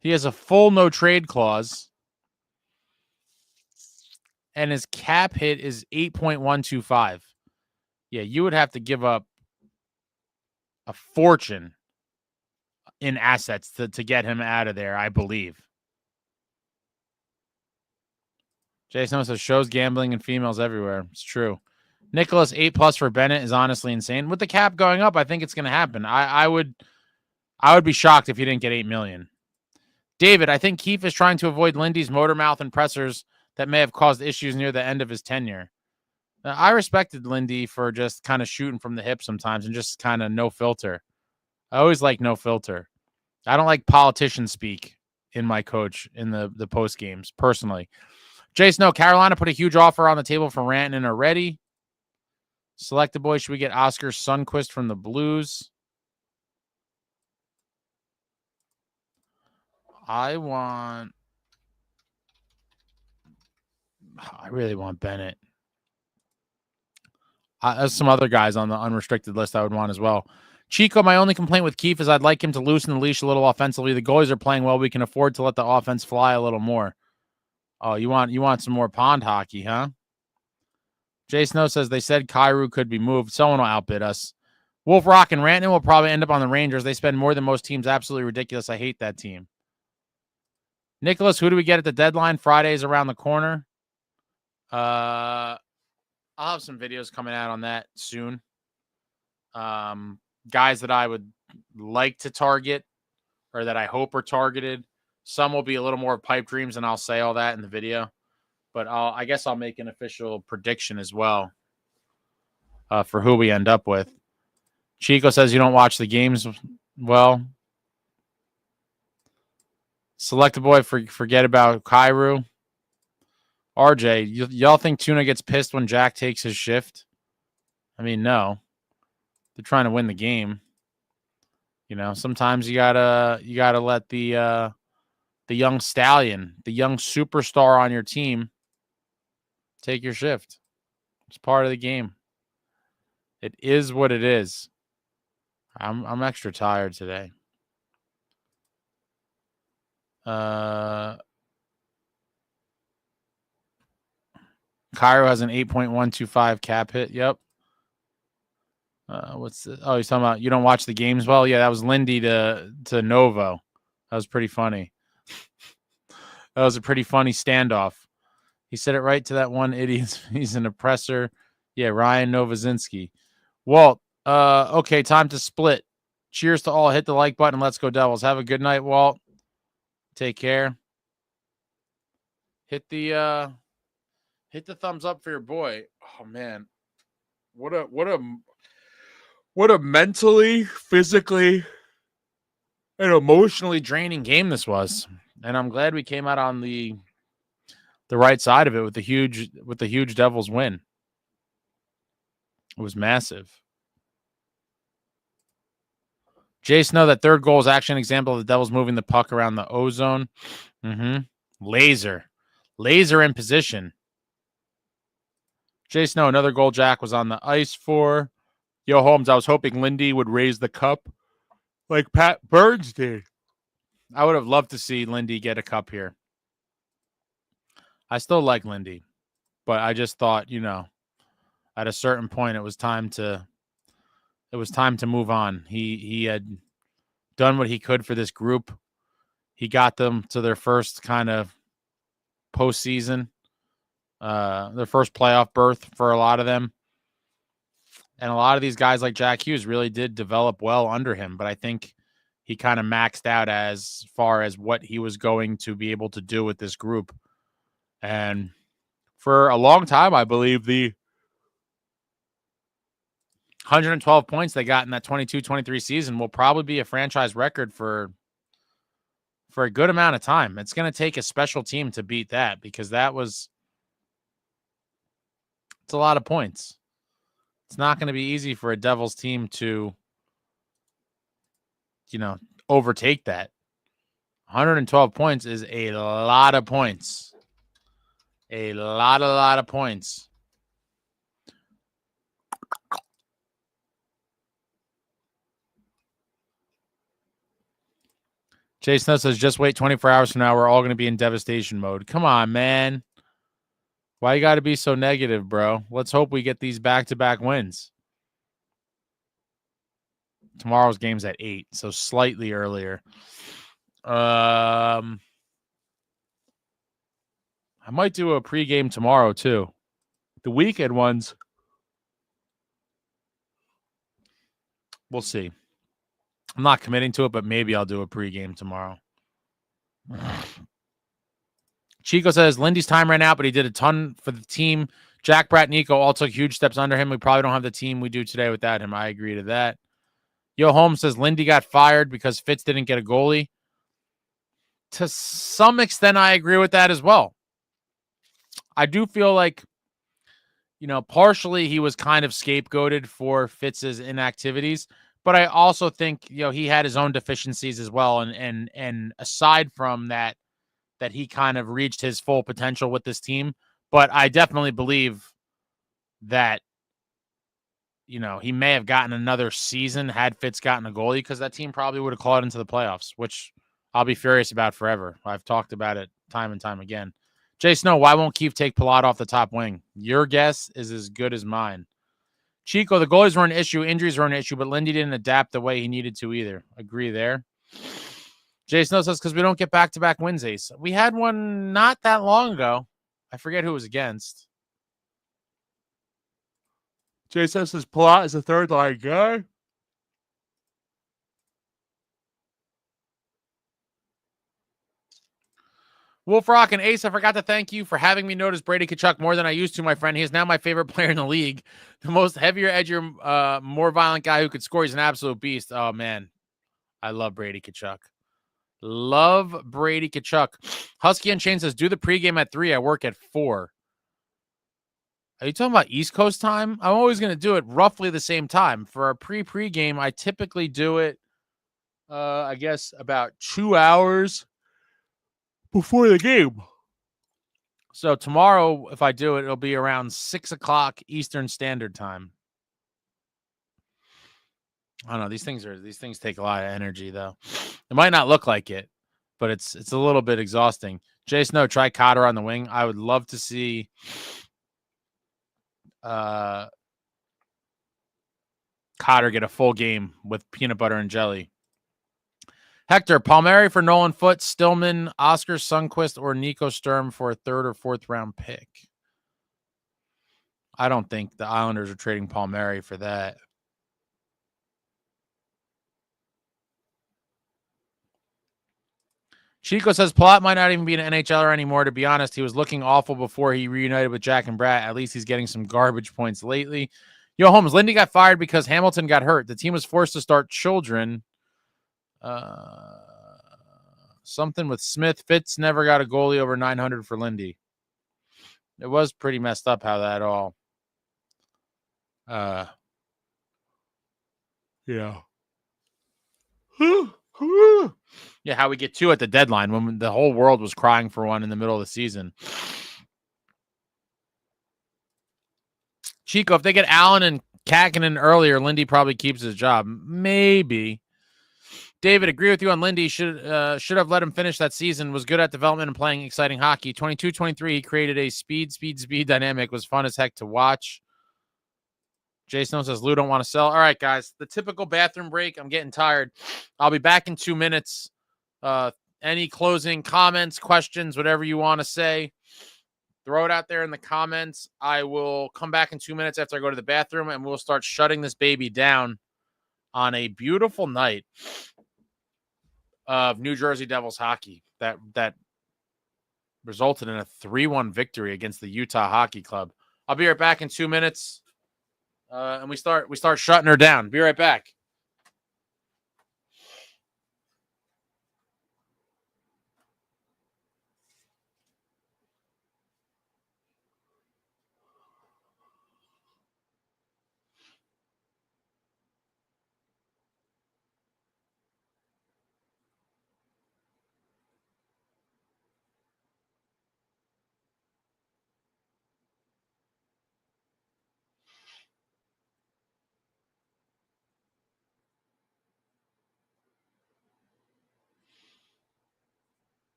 He has a full no trade clause. And his cap hit is 8.125. Yeah, you would have to give up a fortune in assets to get him out of there, I believe. Jason says, shows gambling and females everywhere. It's true. Nicholas, 8+ for Bennett is honestly insane. With the cap going up, I think it's going to happen. I would be shocked if he didn't get 8 million. David, I think Keefe is trying to avoid Lindy's motor mouth and pressers that may have caused issues near the end of his tenure. I respected Lindy for just kind of shooting from the hip sometimes and just kind of no filter. I always like no filter. I don't like politician speak in my coach in the post games, personally. Jay Snow, Carolina put a huge offer on the table for Rantanen already. Selected boy, should we get Oscar Sundquist from the Blues? I really want Bennett. There's some other guys on the unrestricted list I would want as well. Chico, my only complaint with Keefe is I'd like him to loosen the leash a little offensively. The goalies are playing well. We can afford to let the offense fly a little more. Oh, you want some more pond hockey, huh? Jay Snow says they said Kyrou could be moved. Someone will outbid us. Wolf Rock and Rantanen will probably end up on the Rangers. They spend more than most teams. Absolutely ridiculous. I hate that team. Nicholas, who do we get at the deadline? Friday's around the corner. I'll have some videos coming out on that soon. Guys that I would like to target or that I hope are targeted. Some will be a little more pipe dreams, and I'll say all that in the video. But I guess I'll make an official prediction as well for who we end up with. Chico says you don't watch the games well. Select a boy, forget about Kyrou. RJ, y'all think Tuna gets pissed when Jack takes his shift? I mean, no. They're trying to win the game. You know, sometimes you gotta let the young stallion, the young superstar on your team, take your shift. It's part of the game. It is what it is. I'm extra tired today. Kyrou has an 8.125 cap hit. Yep. What's this? Oh, he's talking about you don't watch the games well? Yeah, that was Lindy to Novo. That was pretty funny. That was a pretty funny standoff. He said it right to that one idiot. He's an oppressor. Yeah, Ryan Novozinski. Walt, okay, time to split. Cheers to all. Hit the like button. Let's go Devils. Have a good night, Walt. Take care. Hit the thumbs up for your boy. Oh man. What a mentally, physically, and emotionally draining game this was. And I'm glad we came out on the right side of it with the huge Devils win. It was massive. Jay Snow, that third goal is actually an example of the Devils moving the puck around the O-zone. Laser in position. Jay Snow, another goal Jack was on the ice for. Yo, Holmes, I was hoping Lindy would raise the cup like Pat Burns did. I would have loved to see Lindy get a cup here. I still like Lindy, but I just thought, at a certain point, it was time to move on. He had done what he could for this group. He got them to their first kind of postseason, their first playoff berth for a lot of them. And a lot of these guys like Jack Hughes really did develop well under him, but I think he kind of maxed out as far as what he was going to be able to do with this group. And for a long time, I believe the 112 points they got in that 22-23 season will probably be a franchise record for a good amount of time. It's going to take a special team to beat that, because it's a lot of points. It's not going to be easy for a Devils team to, overtake that. 112 points is a lot of points. A lot of points. Jay Snow says, just wait 24 hours from now. We're all going to be in devastation mode. Come on, man. Why you got to be so negative, bro? Let's hope we get these back-to-back wins. Tomorrow's game's at 8, so slightly earlier. I might do a pregame tomorrow, too. The weekend ones, we'll see. I'm not committing to it, but maybe I'll do a pregame tomorrow. Chico says, Lindy's time ran out, but he did a ton for the team. Jack, Bratt, Nico all took huge steps under him. We probably don't have the team we do today without him. I agree to that. Yo Holmes says, Lindy got fired because Fitz didn't get a goalie. To some extent, I agree with that as well. I do feel like, partially he was kind of scapegoated for Fitz's inactivities, but I also think, he had his own deficiencies as well. And aside from that he kind of reached his full potential with this team. But I definitely believe that, he may have gotten another season had Fitz gotten a goalie, because that team probably would have clawed into the playoffs, which I'll be furious about forever. I've talked about it time and time again. Jay Snow, why won't Keefe take Pilato off the top wing? Your guess is as good as mine. Chico, the goalies were an issue. Injuries were an issue, but Lindy didn't adapt the way he needed to either. Agree there. Jay Snow says, because we don't get back-to-back wins, Ace. We had one not that long ago. I forget who it was against. Jay Snow says, Pilat is a third-line guy. Wolf Rock and Ace, I forgot to thank you for having me notice Brady Tkachuk more than I used to, my friend. He is now my favorite player in the league. The most heavier, edgier, more violent guy who could score. He's an absolute beast. Oh, man. I love Brady Tkachuk. Love Brady Tkachuk. Husky Unchained says, do the pregame at 3. I work at 4. Are you talking about East Coast time? I'm always going to do it roughly the same time. For our pregame, I typically do it, I guess, about 2 hours before the game. So tomorrow, if I do it, it'll be around 6 o'clock Eastern Standard Time. I don't know. These things take a lot of energy, though. It might not look like it, but it's a little bit exhausting. Jay Snow, try Cotter on the wing. I would love to see Cotter get a full game with peanut butter and jelly. Hector, Palmieri for Nolan Foote, Stillman, Oscar Sundqvist, or Nico Sturm for a 3rd or 4th round pick. I don't think the Islanders are trading Palmieri for that. Chico says Palat might not even be an NHLer anymore. To be honest, he was looking awful before he reunited with Jack and Bratt. At least he's getting some garbage points lately. Yo, Holmes, Lindy got fired because Hamilton got hurt. The team was forced to start children. Something with Smith. Fitz never got a goalie over 900 for Lindy. It was pretty messed up how that all. Yeah. Yeah, how we get 2 at the deadline when the whole world was crying for one in the middle of the season. Chico, if they get Allen and Kakinen earlier, Lindy probably keeps his job. Maybe. David, agree with you on Lindy. Should have let him finish that season. Was good at development and playing exciting hockey. 22-23, he created a speed dynamic. Was fun as heck to watch. Jason says, Lou don't want to sell. All right, guys, the typical bathroom break. I'm getting tired. I'll be back in 2 minutes. Any closing comments, questions, whatever you want to say, throw it out there in the comments. I will come back in 2 minutes after I go to the bathroom, and we'll start shutting this baby down on a beautiful night of New Jersey Devils hockey that resulted in a 3-1 victory against the Utah Hockey Club. I'll be right back in 2 minutes. And we start shutting her down. Be right back.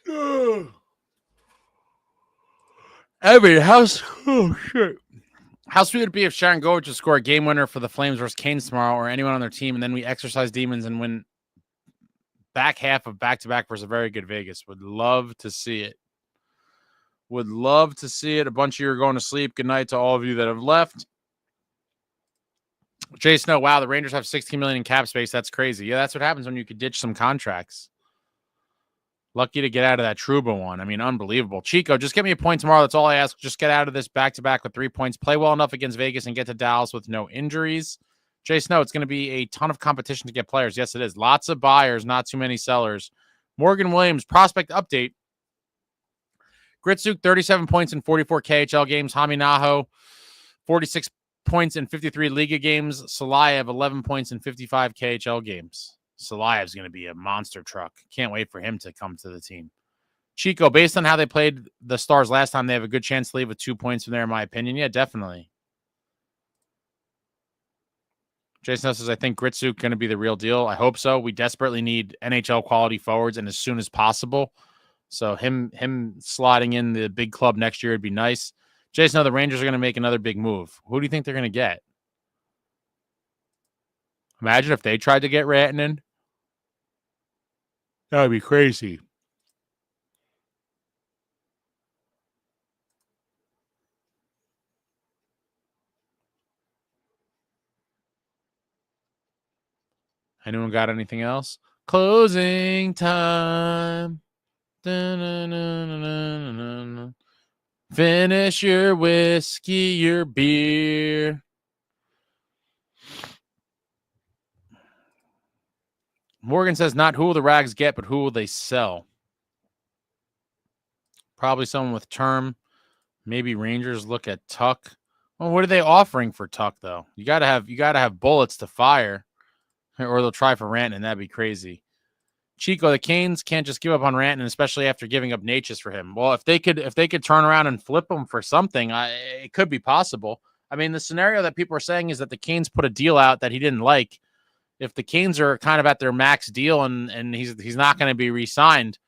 How sweet would it be if Sharon Govich would score a game winner for the Flames versus Canes tomorrow, or anyone on their team, and then we exercise demons and win back half of back-to-back versus a very good Vegas. Would love to see it. Would love to see it. A bunch of you are going to sleep. Good night to all of you that have left. Jay Snow, wow, the Rangers have $16 million in cap space. That's crazy. Yeah, that's what happens when you could ditch some contracts. Lucky to get out of that Trouba one. I mean, unbelievable. Chico, just get me a point tomorrow. That's all I ask. Just get out of this back-to-back with 3 points. Play well enough against Vegas and get to Dallas with no injuries. Jay Snow, it's going to be a ton of competition to get players. Yes, it is. Lots of buyers, not too many sellers. Morgan Williams, prospect update. Gritsuk, 37 points in 44 KHL games. Hami Naho, 46 points in 53 Liga games. Salayev, 11 points in 55 KHL games. Salayev's going to be a monster truck. Can't wait for him to come to the team. Chico, based on how they played the Stars last time, they have a good chance to leave with 2 points from there, in my opinion. Yeah, definitely. Jason says, I think Gritsuk going to be the real deal. I hope so. We desperately need NHL quality forwards, and as soon as possible. So him slotting in the big club next year would be nice. Jason, the Rangers are going to make another big move. Who do you think they're going to get? Imagine if they tried to get Rantanen. That would be crazy. Anyone got anything else? Closing time. Da-na-na-na-na-na. Finish your whiskey, your beer. Morgan says, not who will the Rags get, but who will they sell? Probably someone with term. Maybe Rangers look at Tuck. Well, what are they offering for Tuck, though? You gotta have bullets to fire, or they'll try for Rantanen. That'd be crazy. Chico, the Canes can't just give up on Rantanen, especially after giving up Natchez for him. Well, if they could turn around and flip him for something, it could be possible. I mean, the scenario that people are saying is that the Canes put a deal out that he didn't like. If the Canes are kind of at their max deal and he's not going to be re-signed,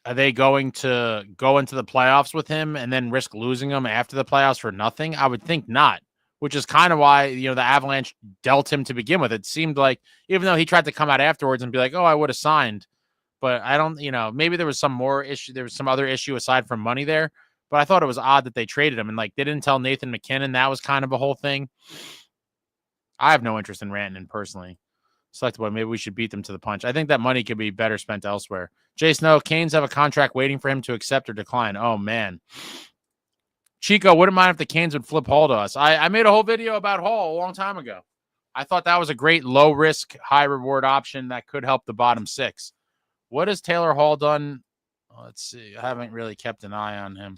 Are they going to go into the playoffs with him and then risk losing him after the playoffs for nothing? I would think not, which is kind of why, the Avalanche dealt him to begin with. It seemed like, even though he tried to come out afterwards and be like, oh, I would have signed, but I don't, maybe there was some more issue. There was some other issue aside from money there, but I thought it was odd that they traded him and like, they didn't tell Nathan McKinnon. That was kind of a whole thing. I have no interest in Rantanen personally. Select boy, maybe we should beat them to the punch. I think that money could be better spent elsewhere. Jay Snow, Canes have a contract waiting for him to accept or decline. Oh, man. Chico, wouldn't mind if the Canes would flip Hall to us. I made a whole video about Hall a long time ago. I thought that was a great low-risk, high-reward option that could help the bottom six. What has Taylor Hall done? Let's see. I haven't really kept an eye on him.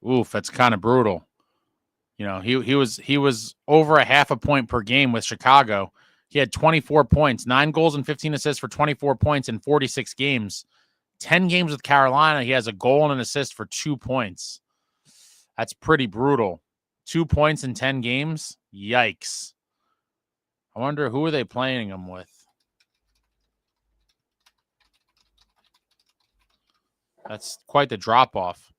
Oof, that's kind of brutal. He was over a half a point per game with Chicago. He had 24 points, 9 goals and 15 assists for 24 points in 46 games. 10 games with Carolina, he has a goal and an assist for 2 points. That's pretty brutal. 2 points in 10 games? Yikes. I wonder who are they playing him with? That's quite the drop-off.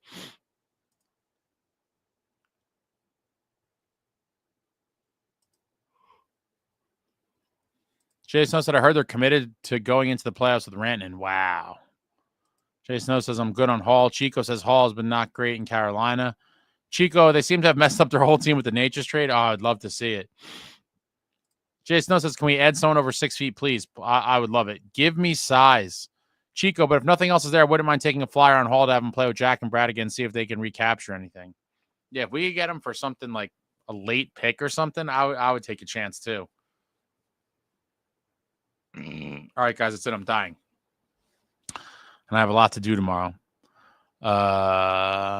Jay Snow said, I heard they're committed to going into the playoffs with Rantanen. Wow. Jay Snow says, I'm good on Hall. Chico says Hall has been not great in Carolina. Chico, they seem to have messed up their whole team with the Natchez trade. Oh, I'd love to see it. Jay Snow says, can we add someone over 6 feet, please? I would love it. Give me size. Chico, but if nothing else is there, I wouldn't mind taking a flyer on Hall to have him play with Jack and Brad again, see if they can recapture anything. Yeah, if we could get him for something like a late pick or something, I would take a chance too. All right, guys, that's it. I'm dying. And I have a lot to do tomorrow.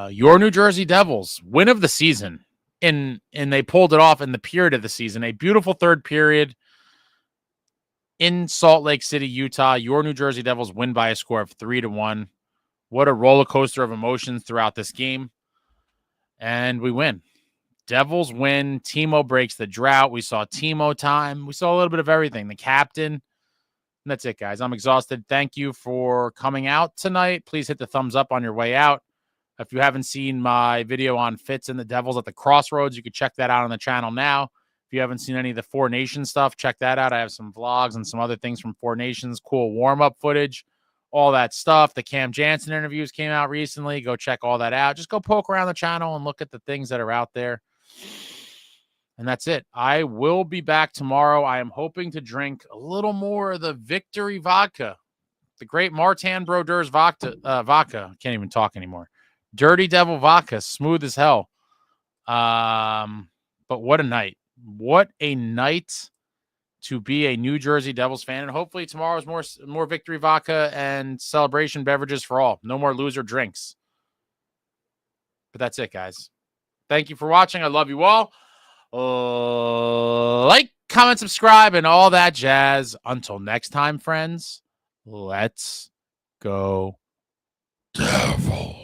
Your New Jersey Devils, win of the season. And they pulled it off in the period of the season. A beautiful third period in Salt Lake City, Utah. Your New Jersey Devils win by a score of 3-1. What a roller coaster of emotions throughout this game. And we win. Devils win. Timo breaks the drought. We saw Timo time. We saw a little bit of everything. The captain. And that's it, guys. I'm exhausted. Thank you for coming out tonight. Please hit the thumbs up on your way out. If you haven't seen my video on Fitz and the Devils at the Crossroads, you can check that out on the channel now. If you haven't seen any of the Four Nations stuff, check that out. I have some vlogs and some other things from Four Nations, cool warm-up footage, all that stuff. The Cam Jansen interviews came out recently. Go check all that out. Just go poke around the channel and look at the things that are out there. And that's it. I will be back tomorrow. I am hoping to drink a little more of the Victory Vodka, the great Martin Brodeur's vodka. I can't even talk anymore. Dirty Devil Vodka, smooth as hell. But what a night. What a night to be a New Jersey Devils fan. And hopefully tomorrow's more Victory Vodka and celebration beverages for all. No more loser drinks. But that's it, guys. Thank you for watching. I love you all. Like, comment, subscribe, and all that jazz. Until next time, friends, let's go Devils.